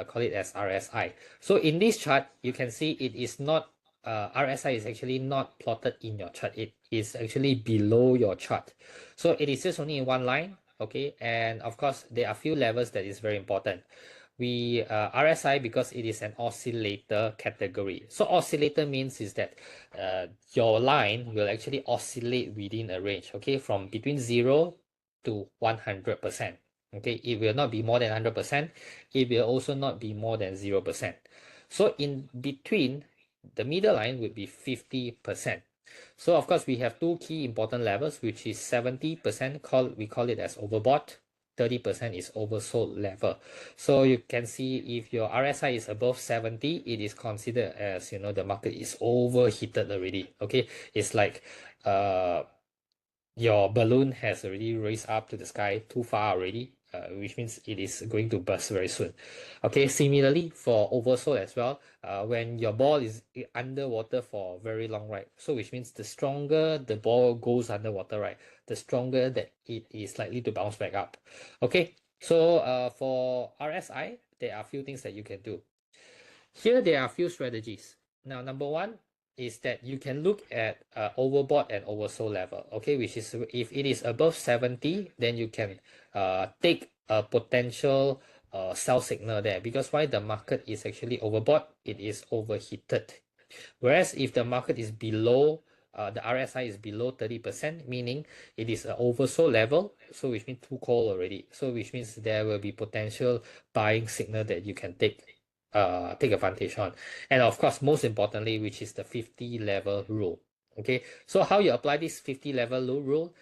call it as RSI. So in this chart, you can see it is not RSI is actually not plotted in your chart. It is actually below your chart. So it is just only in one line. Okay, and of course, there are few levels that is very important. RSI, because it is an oscillator category. So oscillator means is that your line will actually oscillate within a range, okay, from between 0 to 100%. Okay, it will not be more than 100%. It will also not be more than 0%. So in between, the middle line would be 50%. So of course, we have two key important levels, which is 70%, we call it as overbought, 30% is oversold level. So you can see if your RSI is above 70, it is considered as, you know, the market is overheated already. Okay, it's like your balloon has already raised up to the sky too far already, which means it is going to burst very soon. Okay, similarly for oversold as well, when your ball is underwater for very long, right? So which means the stronger the ball goes underwater, right, the stronger that it is likely to bounce back up. Okay, so for RSI, there are a few things that you can do. Here there are a few strategies. Now, number one is that you can look at overbought and oversold level, okay, which is if it is above 70, then you can take a potential sell signal there, because why? The market is actually overbought, it is overheated. Whereas if the market is below, the RSI is below 30%, meaning it is an oversold level, so which means too cold already. So which means there will be potential buying signal that you can take advantage on. And of course, most importantly, which is the 50 level rule. Okay, so how you apply this 50 level rule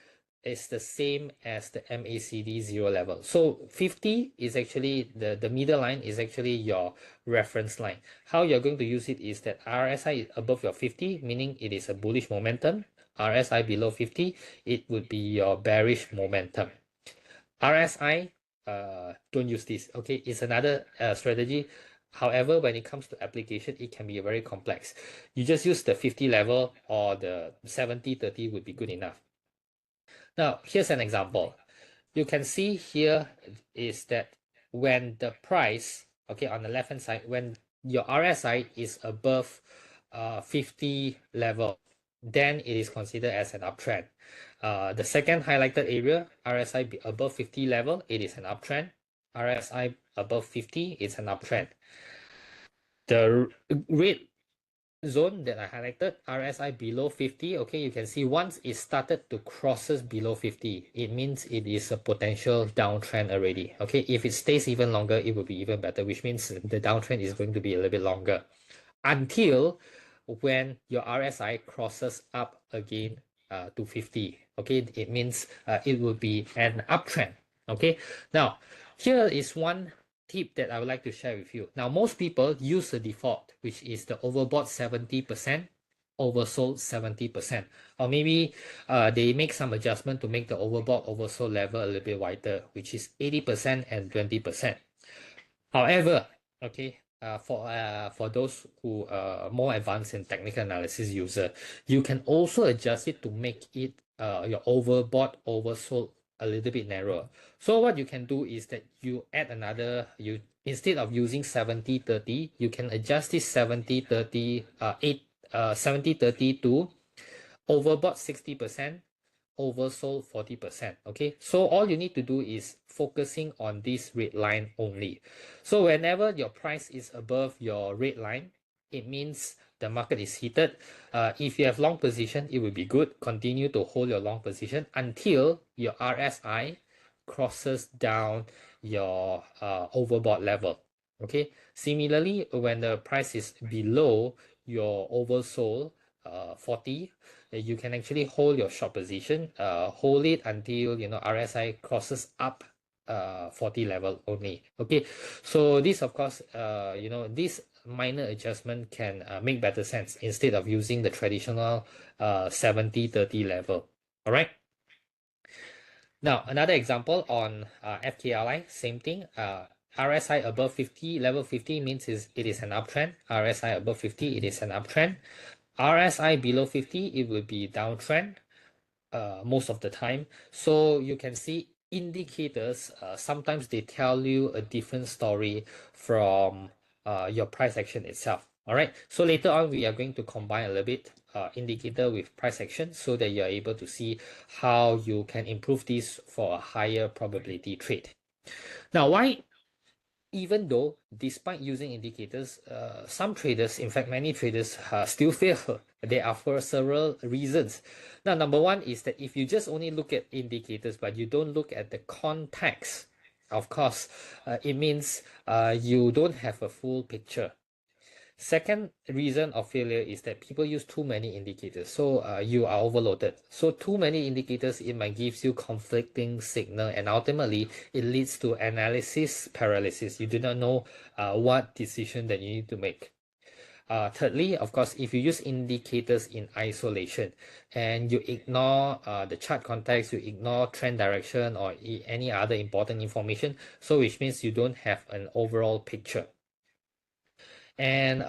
is the same as the MACD zero level. So 50 is actually the middle line is actually your reference line. How you're going to use it is that RSI is above your 50, meaning it is a bullish momentum. RSI below 50, it would be your bearish momentum. RSI, don't use this. Okay, it's another strategy. However, when it comes to application, it can be very complex. You just use the 50 level or the 70-30 would be good enough. Now, here's an example. You can see here is that when the price, okay, on the left hand side, when your RSI is above 50 level, then it is considered as an uptrend. The second highlighted area, RSI above 50 level, it is an uptrend. RSI above 50 is an uptrend. The red zone that I highlighted, RSI below 50, okay, you can see once it started to crosses below 50, it means it is a potential downtrend already. Okay, if it stays even longer, it will be even better, which means the downtrend is going to be a little bit longer until when your RSI crosses up again to 50. Okay, it means it will be an uptrend. Okay, now here is one tip that I would like to share with you. Now, most people use the default, which is the overbought 70%, oversold 70%, or maybe they make some adjustment to make the overbought oversold level a little bit wider, which is 80% and 20%. However, okay, for those who are more advanced in technical analysis user, you can also adjust it to make it your overbought oversold a little bit narrower. So what you can do is that you add another, you instead of using 70-30, you can adjust this 70-30 70-30 to overbought 60%, oversold 40%. Okay, so all you need to do is focusing on this red line only. So whenever your price is above your red line, it means the market is heated. If you have long position, it will be good. Continue to hold your long position until your RSI crosses down your overbought level. Okay, similarly, when the price is below your oversold, 40, you can actually hold your short position, hold it until RSI crosses up 40 level only. Okay, so this of course this minor adjustment can make better sense instead of using the traditional 70-30 level. All right. Now, another example on FKLI, same thing. RSI above 50, level 50 means it is an uptrend. RSI above 50, it is an uptrend. RSI below 50, it will be downtrend most of the time. So you can see indicators, sometimes they tell you a different story from your price action itself. All right, so later on we are going to combine a little bit indicator with price action so that you are able to see how you can improve this for a higher probability trade. Now, why, even though despite using indicators, some traders, in fact many traders, still fail? There are for several reasons. Now, number one is that if you just only look at indicators but you don't look at the context, of course, it means you don't have a full picture. Second reason of failure is that people use too many indicators, so you are overloaded. So too many indicators, it might gives you conflicting signal, and ultimately it leads to analysis paralysis. You do not know what decision that you need to make. Thirdly, of course, if you use indicators in isolation and you ignore the chart context, you ignore trend direction or any other important information, so which means you don't have an overall picture. And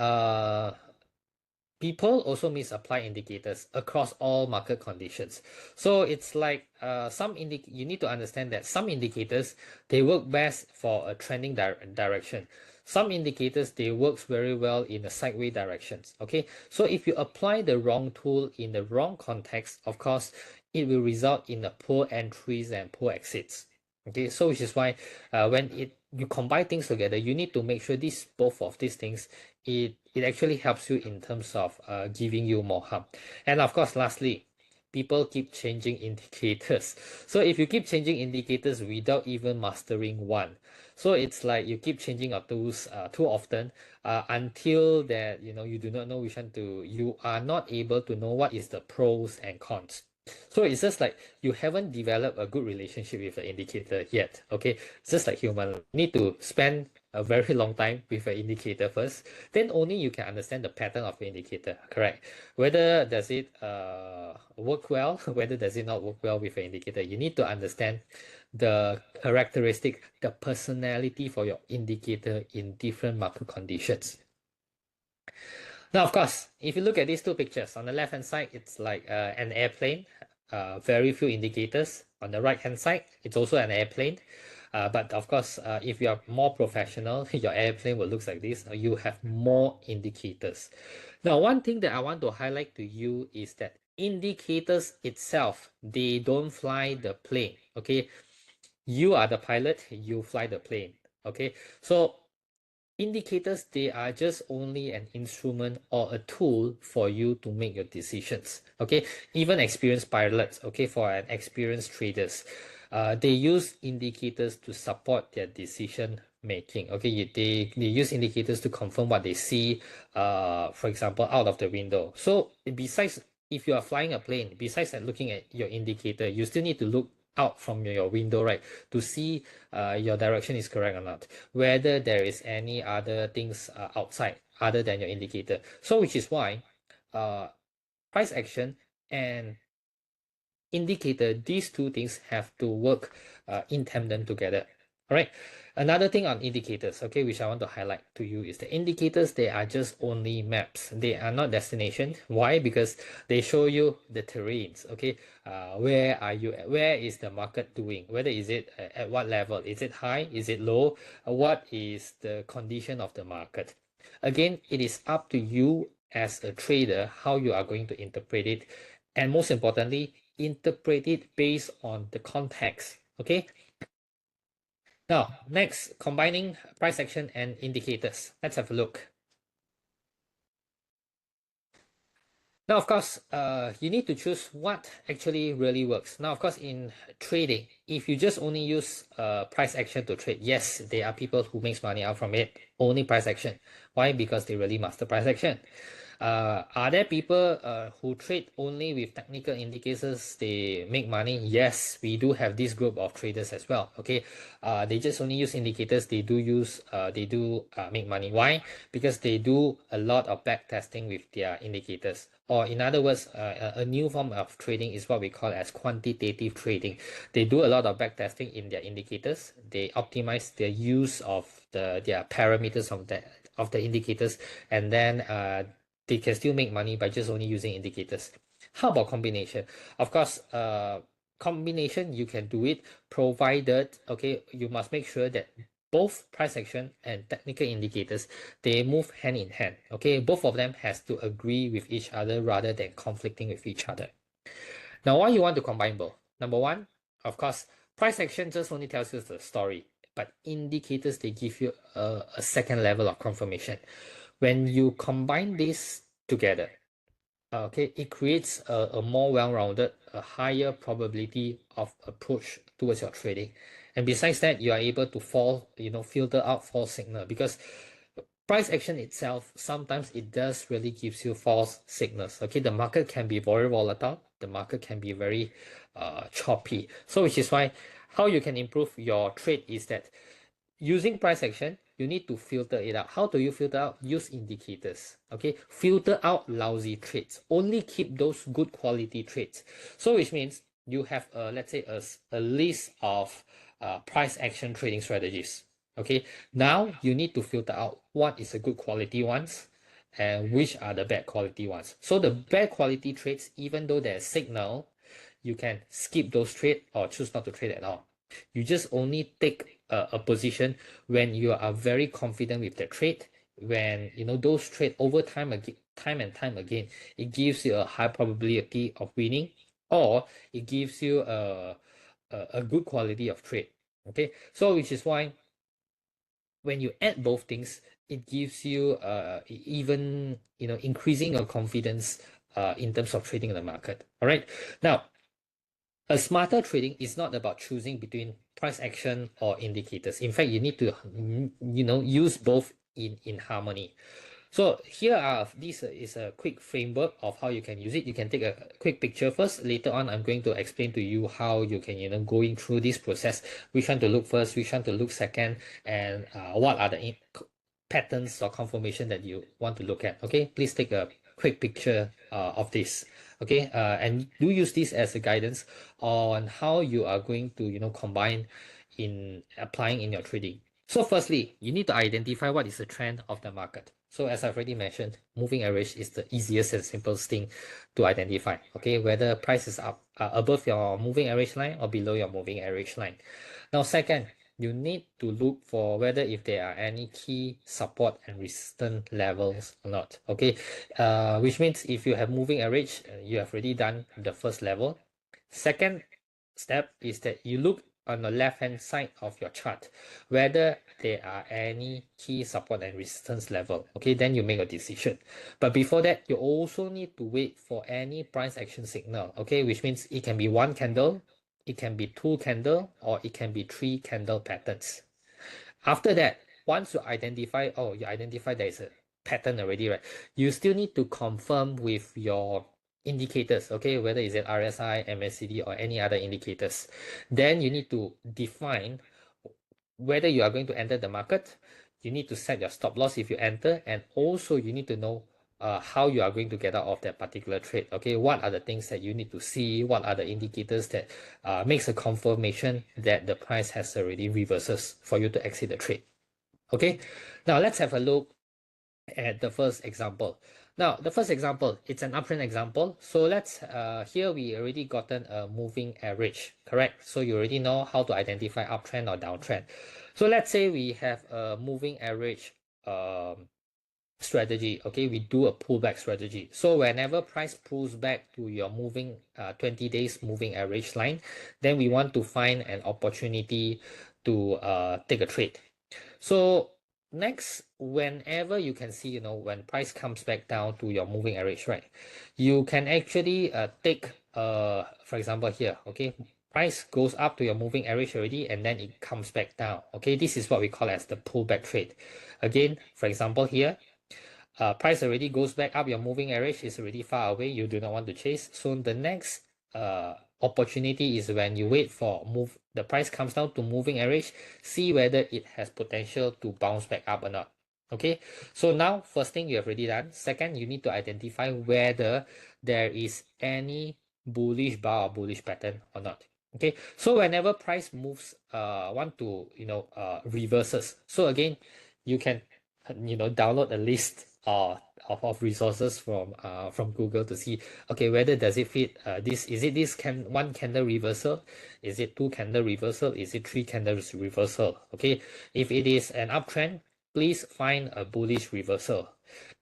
people also misapply indicators across all market conditions. So it's like you need to understand that some indicators, they work best for a trending direction. Some indicators, they works very well in a sideways directions. Okay, so if you apply the wrong tool in the wrong context, of course, it will result in a poor entries and poor exits. Okay, so which is why when you combine things together, you need to make sure both of these things, it actually helps you in terms of giving you more harm. And of course, lastly, people keep changing indicators. So if you keep changing indicators without even mastering one, so it's like you keep changing your tools too often until that you do not know which one to. You are not able to know what is the pros and cons. So it's just like you haven't developed a good relationship with the indicator yet. Okay, it's just like human. You need to spend a very long time with an indicator first, then only you can understand the pattern of the indicator. Correct? Whether does it work well, whether does it not work well with an indicator. You need to understand the characteristic, the personality for your indicator in different market conditions. Now, of course, if you look at these two pictures, on the left hand side, it's like an airplane, very few indicators. On the right hand side, it's also an airplane. But of course, if you are more professional, your airplane will look like this. You have more indicators. Now, one thing that I want to highlight to you is that indicators itself, they don't fly the plane. Okay, you are the pilot, you fly the plane. Okay, so indicators, they are just only an instrument or a tool for you to make your decisions. Okay, even experienced pilots, okay, for an experienced traders, they use indicators to support their decision making. Okay, they use indicators to confirm what they see, for example, out of the window. So besides, if you are flying a plane, besides looking at your indicator, you still need to look out from your window, right, to see your direction is correct or not, whether there is any other things outside other than your indicator. So which is why price action and indicator, these two things have to work in tandem together. All right, another thing on indicators, okay, which I want to highlight to you is the indicators, they are just only maps, they are not destination. Why? Because they show you the terrains. Okay, where are you at? Where is the market doing? Whether is it at what level? Is it high? Is it low? What is the condition of the market? Again, it is up to you as a trader how you are going to interpret it, and most importantly, interpret it based on the context. Okay, now next, combining price action and indicators. Let's have a look. Now, of course, you need to choose what actually really works. Now, of course, in trading, if you just only use price action to trade, yes, there are people who makes money out from it, only price action. Why? Because they really master price action. Are there people who trade only with technical indicators, they make money? Yes, we do have this group of traders as well. Okay, they just only use indicators. They do make money. Why? Because they do a lot of back testing with their indicators. Or in other words, a new form of trading is what we call as quantitative trading. They do a lot of back testing in their indicators. They optimize their use of their parameters of the indicators, and then they can still make money by just only using indicators. How about combination? Of course, combination you can do it, provided, okay, you must make sure that both price action and technical indicators, they move hand in hand. Okay, both of them has to agree with each other rather than conflicting with each other. Now, why you want to combine both? Number one, of course, price action just only tells you the story, but indicators, they give you a second level of confirmation. When you combine this together, okay, it creates a more well-rounded, a higher probability of approach towards your trading. And besides that, you are able to filter out false signal, because price action itself, sometimes it does really gives you false signals. Okay, the market can be very volatile, the market can be very choppy. So which is why how you can improve your trade is that using price action, you need to filter it out. How do you filter out? Use indicators. Okay, filter out lousy trades. Only keep those good quality trades. So which means you have let's say a list of price action trading strategies. Okay, now you need to filter out what is the good quality ones and which are the bad quality ones. So the bad quality trades, even though there's signal, you can skip those trades or choose not to trade at all. You just only take a position when you are very confident with the trade, when those trade over time again, time and time again, it gives you a high probability of winning, or it gives you a good quality of trade. Okay, so which is why when you add both things, it gives you even increasing your confidence in terms of trading in the market. All right, now a smarter trading is not about choosing between price action or indicators. In fact, you need to use both in harmony. So here this is a quick framework of how you can use it. You can take a quick picture first. Later on, I'm going to explain to you how you can going through this process, which one to look first, which one to look second, and what are the patterns or confirmation that you want to look at. Okay, please take a quick picture of this. Okay, and do use this as a guidance on how you are going to combine in applying in your trading. So firstly, you need to identify what is the trend of the market. So as I've already mentioned, moving average is the easiest and simplest thing to identify. Okay, whether price is up above your moving average line or below your moving average line. Now second, you need to look for whether if there are any key support and resistance levels or not. Okay, which means if you have moving average, you have already done the first level. Second step is that you look on the left hand side of your chart whether there are any key support and resistance level. Okay, then you make a decision. But before that, you also need to wait for any price action signal. Okay, which means it can be one candle, it can be two candle, or it can be three candle patterns. After that, once you identify there is a pattern already, right? You still need to confirm with your indicators, okay, whether is it RSI, MACD, or any other indicators. Then you need to define whether you are going to enter the market. You need to set your stop loss if you enter, and also you need to know how you are going to get out of that particular trade. Okay, what are the things that you need to see? What are the indicators that makes a confirmation that the price has already reverses for you to exit the trade? Okay, now let's have a look at the first example. Now, the first example, it's an uptrend example. So let's, here we already gotten a moving average, correct? So you already know how to identify uptrend or downtrend. So let's say we have a moving average strategy. Okay, we do a pullback strategy. So whenever price pulls back to your moving 20 days moving average line, then we want to find an opportunity to take a trade. So next, whenever you can see, when price comes back down to your moving average, right, you can actually take, for example here, okay, price goes up to your moving average already, and then it comes back down. Okay, this is what we call as the pullback trade. Again, for example here, price already goes back up, your moving average is already far away, you do not want to chase. So the next opportunity is when you wait for the price comes down to moving average, see whether it has potential to bounce back up or not. Okay, so now first thing you have already done. Second, you need to identify whether there is any bullish bar or bullish pattern or not. Okay, so whenever price moves want to reverses, so again you can download a list of resources from Google to see, okay, whether does it fit this, is it this one candle reversal, is it two candle reversal, is it three candles reversal. Okay, if it is an uptrend, please find a bullish reversal.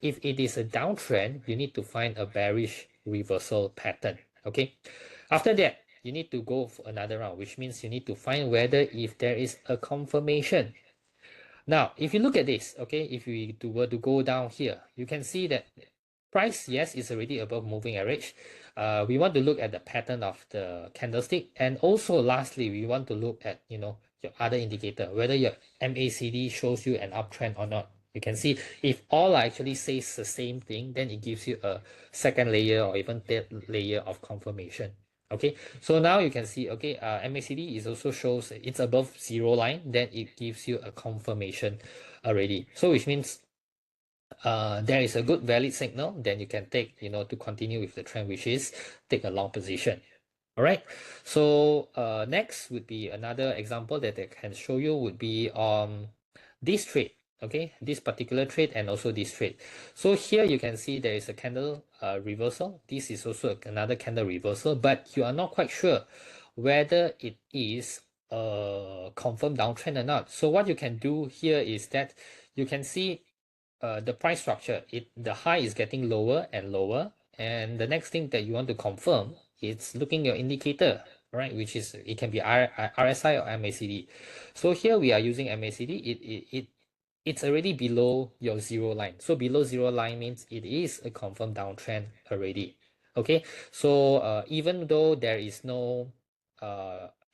If it is a downtrend, you need to find a bearish reversal pattern. Okay, after that you need to go for another round, which means you need to find whether if there is a confirmation. Now, if you look at this, okay, if we were to go down here, you can see that price, yes, is already above moving average. We want to look at the pattern of the candlestick, and also lastly, we want to look at your other indicator, whether your MACD shows you an uptrend or not. You can see if all actually says the same thing, then it gives you a second layer or even third layer of confirmation. Okay, so now you can see, okay, MACD is also shows it's above zero line, then it gives you a confirmation already. So which means there is a good valid signal, then you can take, to continue with the trend, which is take a long position. All right, so next would be another example that I can show you would be this trade. Okay, this particular trade and also this trade. So here you can see there is a candle reversal. This is also another candle reversal, but you are not quite sure whether it is a confirmed downtrend or not. So what you can do here is that you can see the price structure. The high is getting lower and lower, and the next thing that you want to confirm is looking your indicator, right? Which is, it can be RSI or MACD. So here we are using MACD. It's already below your zero line. So below zero line means it is a confirmed downtrend already. Okay, so even though there is no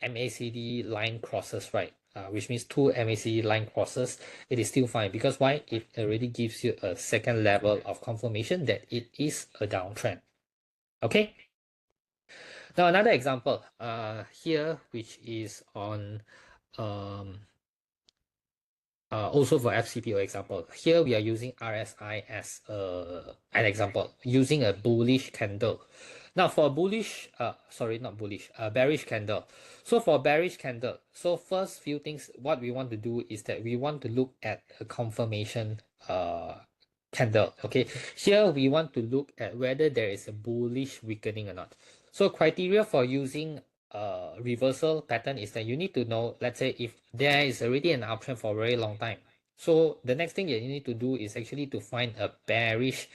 MACD line crosses, right? Which means two MACD line crosses, it is still fine, because why? It already gives you a second level of confirmation that it is a downtrend. Okay. Now another example here, which is on also for FCPO example. Here we are using RSI as an example, using a bullish candle. Now for bullish, sorry, not bullish, bearish candle. So for bearish candle, so first few things, what we want to do is that we want to look at a confirmation candle. Okay, here we want to look at whether there is a bullish weakening or not. So criteria for using reversal pattern is that you need to know, let's say if there is already an uptrend for a very long time. So the next thing that you need to do is actually to find a bearish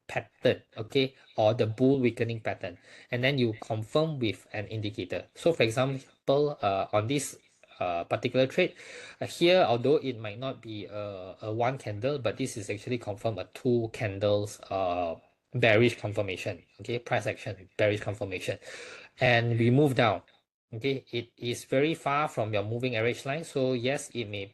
pattern, okay, or the bull weakening pattern, and then you confirm with an indicator. So for example, on this particular trade here, although it might not be a one candle, but this is actually confirmed a two candles bearish confirmation. Okay, price action bearish confirmation, and we move down. Okay, it is very far from your moving average line, so yes, it may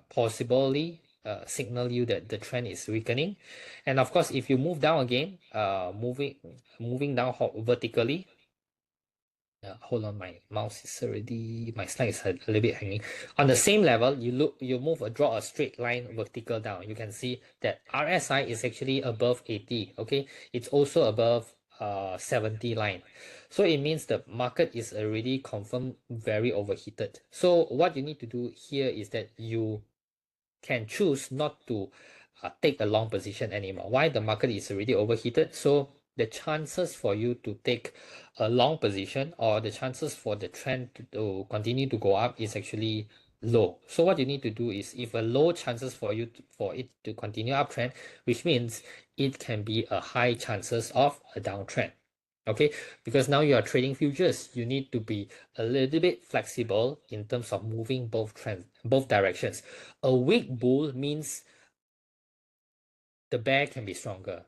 possibly signal you that the trend is weakening. And of course, if you move down again, moving down vertically, hold on, my mouse is already, my slide is a little bit hanging. On the same level, draw a straight line vertical down. You can see that RSI is actually above 80. Okay, it's also above 70 line. So it means the market is already confirmed very overheated. So what you need to do here is that you can choose not to take a long position anymore. Why? The market is already overheated. So the chances for you to take a long position, or the chances for the trend to continue to go up, is actually low. So what you need to do is, if a low chances for it to continue uptrend, which means it can be a high chances of a downtrend. Okay, because now you are trading futures, you need to be a little bit flexible in terms of moving both directions. A weak bull means the bear can be stronger.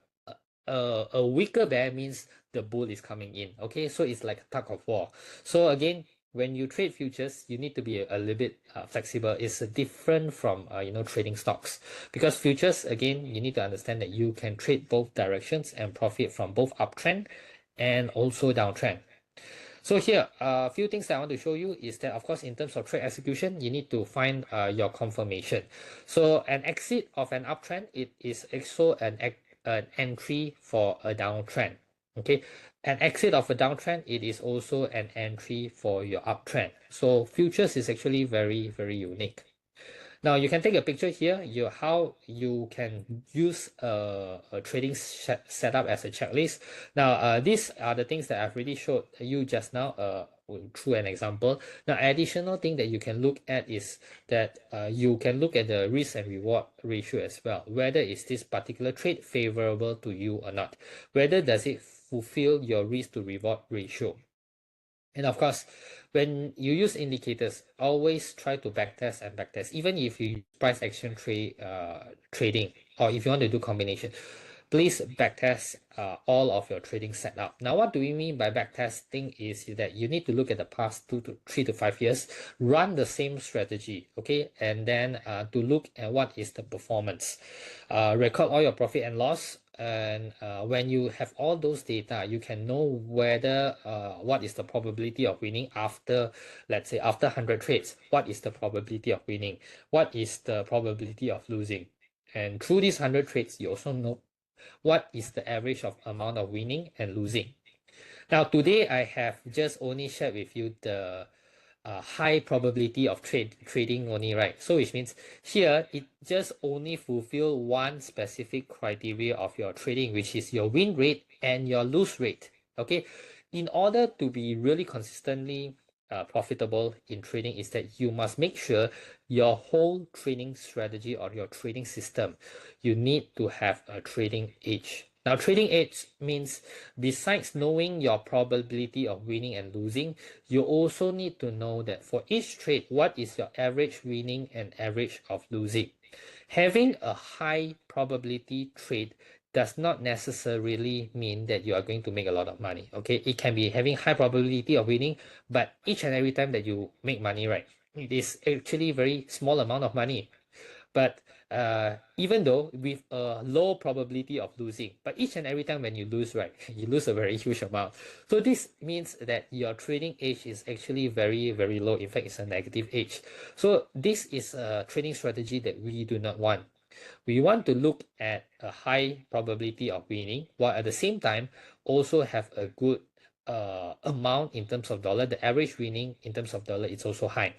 A weaker bear means the bull is coming in. Okay, so it's like a tug of war. So again, when you trade futures, you need to be a little bit flexible. It's different from trading stocks, because futures, again, you need to understand that you can trade both directions and profit from both uptrend and also downtrend. So here, a few things that I want to show you is that, of course, in terms of trade execution, you need to find your confirmation. So an exit of an uptrend, it is also an entry for a downtrend. Okay, an exit of a downtrend, it is also an entry for your uptrend. So futures is actually very, very unique. Now you can take a picture here, how you can use a trading setup as a checklist. Now these are the things that I've already showed you just now through an example. Now additional thing that you can look at is that you can look at the risk and reward ratio as well. Whether is this particular trade favorable to you or not. Whether does it fulfill your risk to reward ratio. And of course, when you use indicators, always try to backtest and backtest. Even if you use price action trading, or if you want to do combination, please backtest all of your trading setup. Now, what do we mean by backtesting is that you need to look at the past 3 to 5 years, run the same strategy, okay, and then to look at what is the performance. Record all your profit and loss, and when you have all those data, you can know whether what is the probability of winning after, let's say, after 100 trades. What is the probability of winning? What is the probability of losing? And through these 100 trades, you also know what is the average of amount of winning and losing. Now, today I have just only shared with you the high probability of trading only, right? So which means here it just only fulfill one specific criteria of your trading, which is your win rate and your lose rate. Okay, in order to be really consistently profitable in trading, is that you must make sure your whole trading strategy or your trading system, you need to have a trading edge. Now, trading edge means besides knowing your probability of winning and losing, you also need to know that for each trade, what is your average winning and average of losing. Having a high probability trade does not necessarily mean that you are going to make a lot of money. Okay, it can be having high probability of winning, but each and every time that you make money, right, it is actually very small amount of money. But even though with a low probability of losing, but each and every time when you lose, right, you lose a very huge amount. So this means that your trading edge is actually very, very low. In fact, it's a negative edge. So this is a trading strategy that we do not want. We want to look at a high probability of winning, while at the same time also have a good amount in terms of dollar. The average winning in terms of dollar is also high.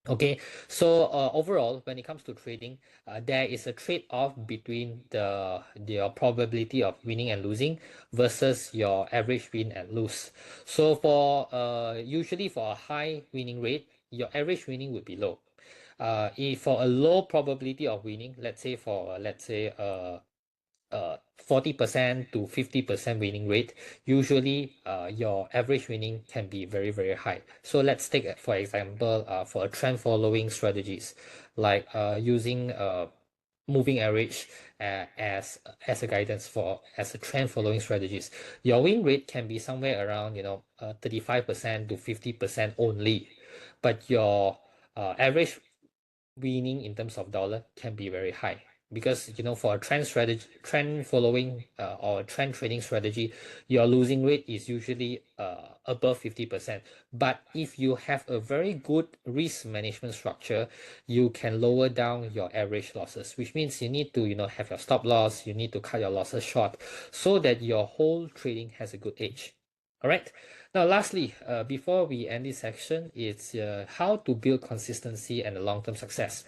Okay, so overall, when it comes to trading, there is a trade-off between your probability of winning and losing versus your average win and lose. So for usually for a high winning rate, your average winning would be low. If for a low probability of winning, let's say for 40% to 50% winning rate, usually your average winning can be very, very high. So let's take, for example, for a trend following strategies, like using moving average as a guidance for as a trend following strategies. Your win rate can be somewhere around 35% to 50% only, but your average winning in terms of dollar can be very high, because for a trend following or trend trading strategy, your losing rate is usually above 50%. But if you have a very good risk management structure, you can lower down your average losses, which means you need to have your stop loss, you need to cut your losses short, so that your whole trading has a good edge. All right. Now, lastly, before we end this section, it's how to build consistency and a long-term success.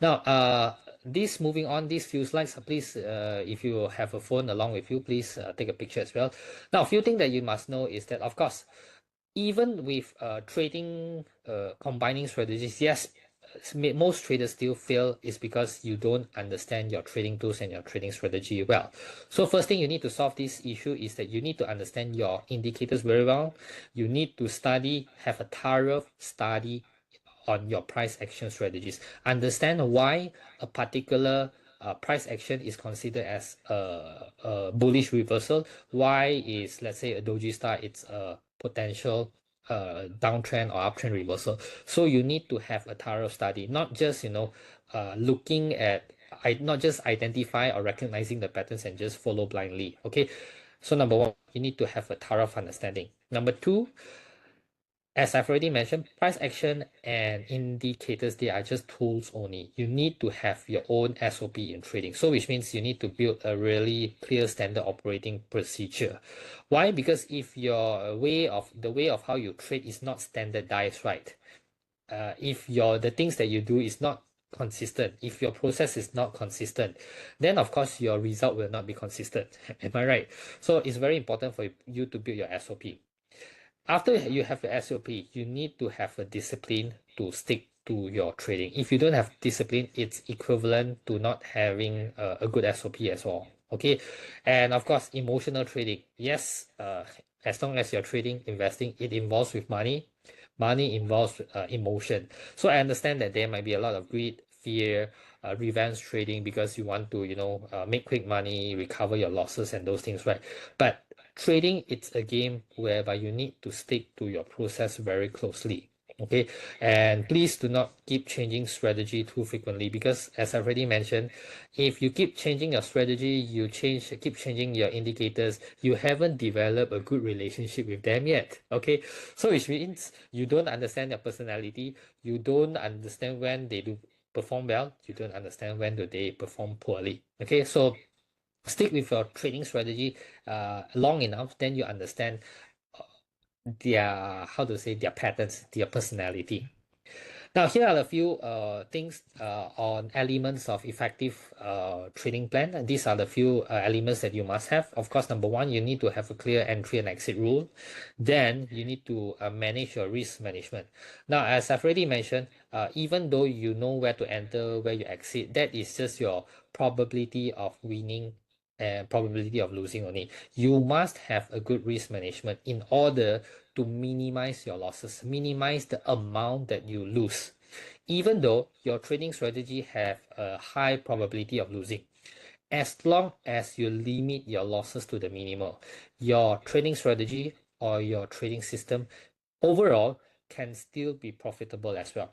Now, this moving on, these few slides, please, if you have a phone along with you, please take a picture as well. Now, a few things that you must know is that, of course, even with trading, combining strategies, yes, most traders still fail is because you don't understand your trading tools and your trading strategy well. So first thing you need to solve this issue is that you need to understand your indicators very well. You need to have a thorough study on your price action strategies. Understand why a particular price action is considered as a bullish reversal. Why is, let's say, a doji star, it's a potential downtrend or uptrend reversal. So you need to have a thorough study, not just looking at not just identify or recognizing the patterns and just follow blindly. Okay, so number one, you need to have a thorough understanding. Number two, as I've already mentioned, price action and indicators, they are just tools only. You need to have your own SOP in trading. So which means you need to build a really clear standard operating procedure. Why? Because if the way of how you trade is not standardized, right? If the things that you do is not consistent, if your process is not consistent, then of course your result will not be consistent. Am I right? So it's very important for you to build your SOP. After you have the SOP, you need to have a discipline to stick to your trading. If you don't have discipline, it's equivalent to not having a good SOP as well. Okay, and of course, emotional trading. Yes, as long as you're trading, investing, it involves with money. Money involves emotion. So I understand that there might be a lot of greed, fear, revenge trading because you want to, make quick money, recover your losses and those things, right? But trading, it's a game whereby you need to stick to your process very closely. Okay, and please do not keep changing strategy too frequently because, as I've already mentioned, if you keep changing your strategy, keep changing your indicators, you haven't developed a good relationship with them yet. Okay, so which means you don't understand their personality, you don't understand when they do perform well, you don't understand when do they perform poorly. Okay, so stick with your trading strategy long enough, then you understand their, how to say, their patterns, their personality. Now, here are a few things on elements of effective trading plan. And these are the few elements that you must have. Of course, number one, you need to have a clear entry and exit rule. Then you need to manage your risk management. Now, as I've already mentioned, even though you know where to enter, where you exit, that is just your probability of winning and probability of losing only. You must have a good risk management in order to minimize your losses, minimize the amount that you lose, even though your trading strategy have a high probability of losing. As long as you limit your losses to the minimum, your trading strategy or your trading system overall can still be profitable as well.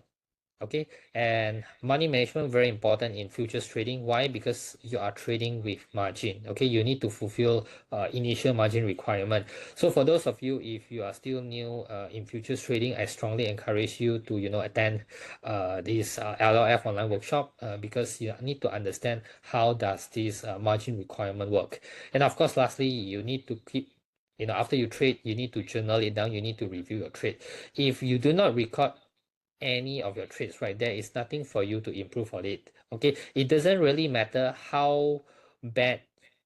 Okay, and money management very important in futures trading. Why? Because you are trading with margin. Okay, you need to fulfill initial margin requirement. So for those of you, if you are still new in futures trading, I strongly encourage you to attend this LLF online workshop because you need to understand how does this margin requirement work. And of course, lastly, you need to keep, after you trade, you need to journal it down, you need to review your trade. If you do not record any of your trades, right, there is nothing for you to improve on it. Okay, it doesn't really matter how bad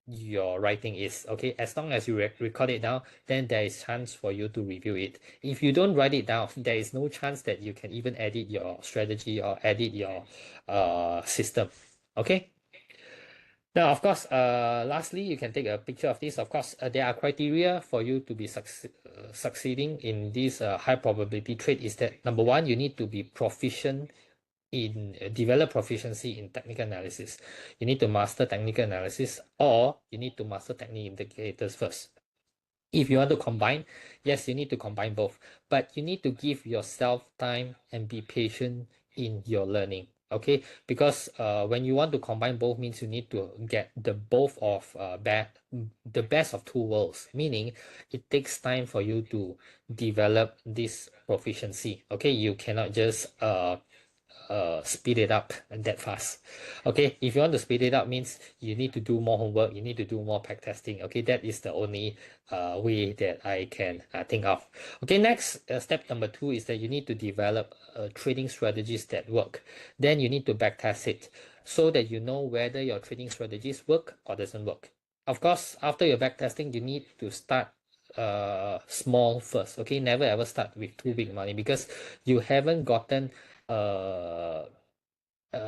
your writing is. Okay, as long as you record it down, then there is chance for you to review it. If you don't write it down, there is no chance that you can even edit your strategy or edit your system. Okay. Now, of course, lastly, you can take a picture of this. Of course, there are criteria for you to be succeeding in this high probability trade. Is that number one, you need to be proficient in develop proficiency in technical analysis. You need to master technical analysis, or you need to master technical indicators first. If you want to combine, yes, you need to combine both, but you need to give yourself time and be patient in your learning. Okay, because when you want to combine both means you need to get the both of the best of two worlds, meaning it takes time for you to develop this proficiency. Okay, you cannot just speed it up and that fast. Okay, if you want to speed it up means you need to do more homework, you need to do more back testing. Okay, that is the only way that I can think of. Okay, next step number two is that you need to develop trading strategies that work. Then you need to back test it so that you know whether your trading strategies work or doesn't work. Of course, after your back testing, you need to start small first. Okay, never ever start with too big money because you haven't gotten uh,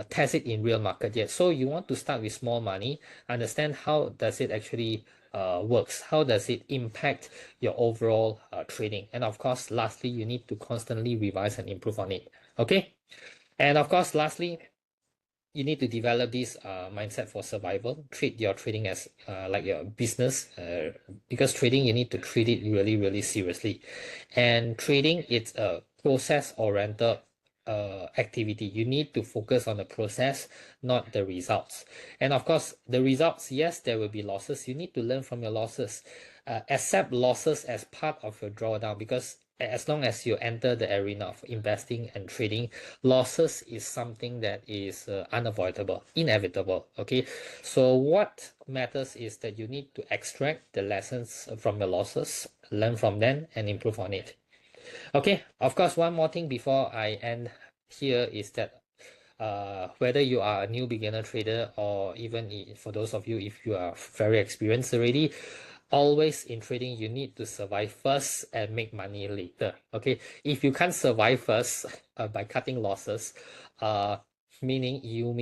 test it in real market yet. So you want to start with small money, understand how does it actually works, how does it impact your overall trading, and of course, lastly, you need to constantly revise and improve on it. Okay, and of course, lastly, you need to develop this mindset for survival. Treat your trading as like your business, because trading, you need to treat it really, really seriously. And trading, it's a process-oriented activity. You need to focus on the process, not the results. And of course, the results, yes, there will be losses. You need to learn from your losses. Accept losses as part of your drawdown, because as long as you enter the arena of investing and trading, losses is something that is unavoidable, inevitable. Okay, so what matters is that you need to extract the lessons from your losses, learn from them, and improve on it. Okay, of course, one more thing before I end here is that whether you are a new beginner trader, or even for those of you if you are very experienced already, always in trading you need to survive first and make money later. Okay, if you can't survive first by cutting losses, uh meaning you will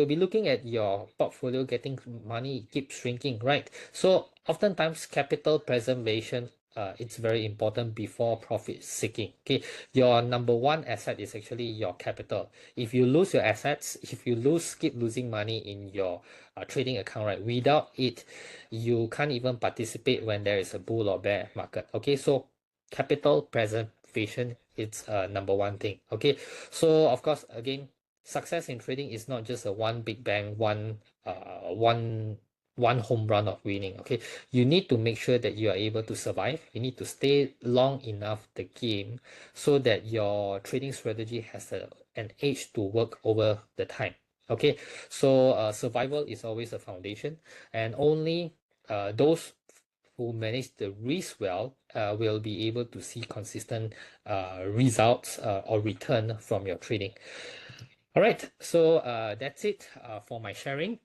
be looking at your portfolio getting money keep shrinking, right? So oftentimes capital preservation, it's very important before profit seeking. Okay, your number one asset is actually your capital. If you lose your assets, if you keep losing money in your trading account, right, without it, you can't even participate when there is a bull or bear market. Okay, so capital preservation, it's number one thing. Okay, so of course, again, success in trading is not just a one big bang, one home run of winning. Okay, you need to make sure that you are able to survive. You need to stay long enough the game so that your trading strategy has an edge to work over the time. Okay, so survival is always a foundation, and only those who manage the risk well will be able to see consistent results or return from your trading. All right, so that's it for my sharing.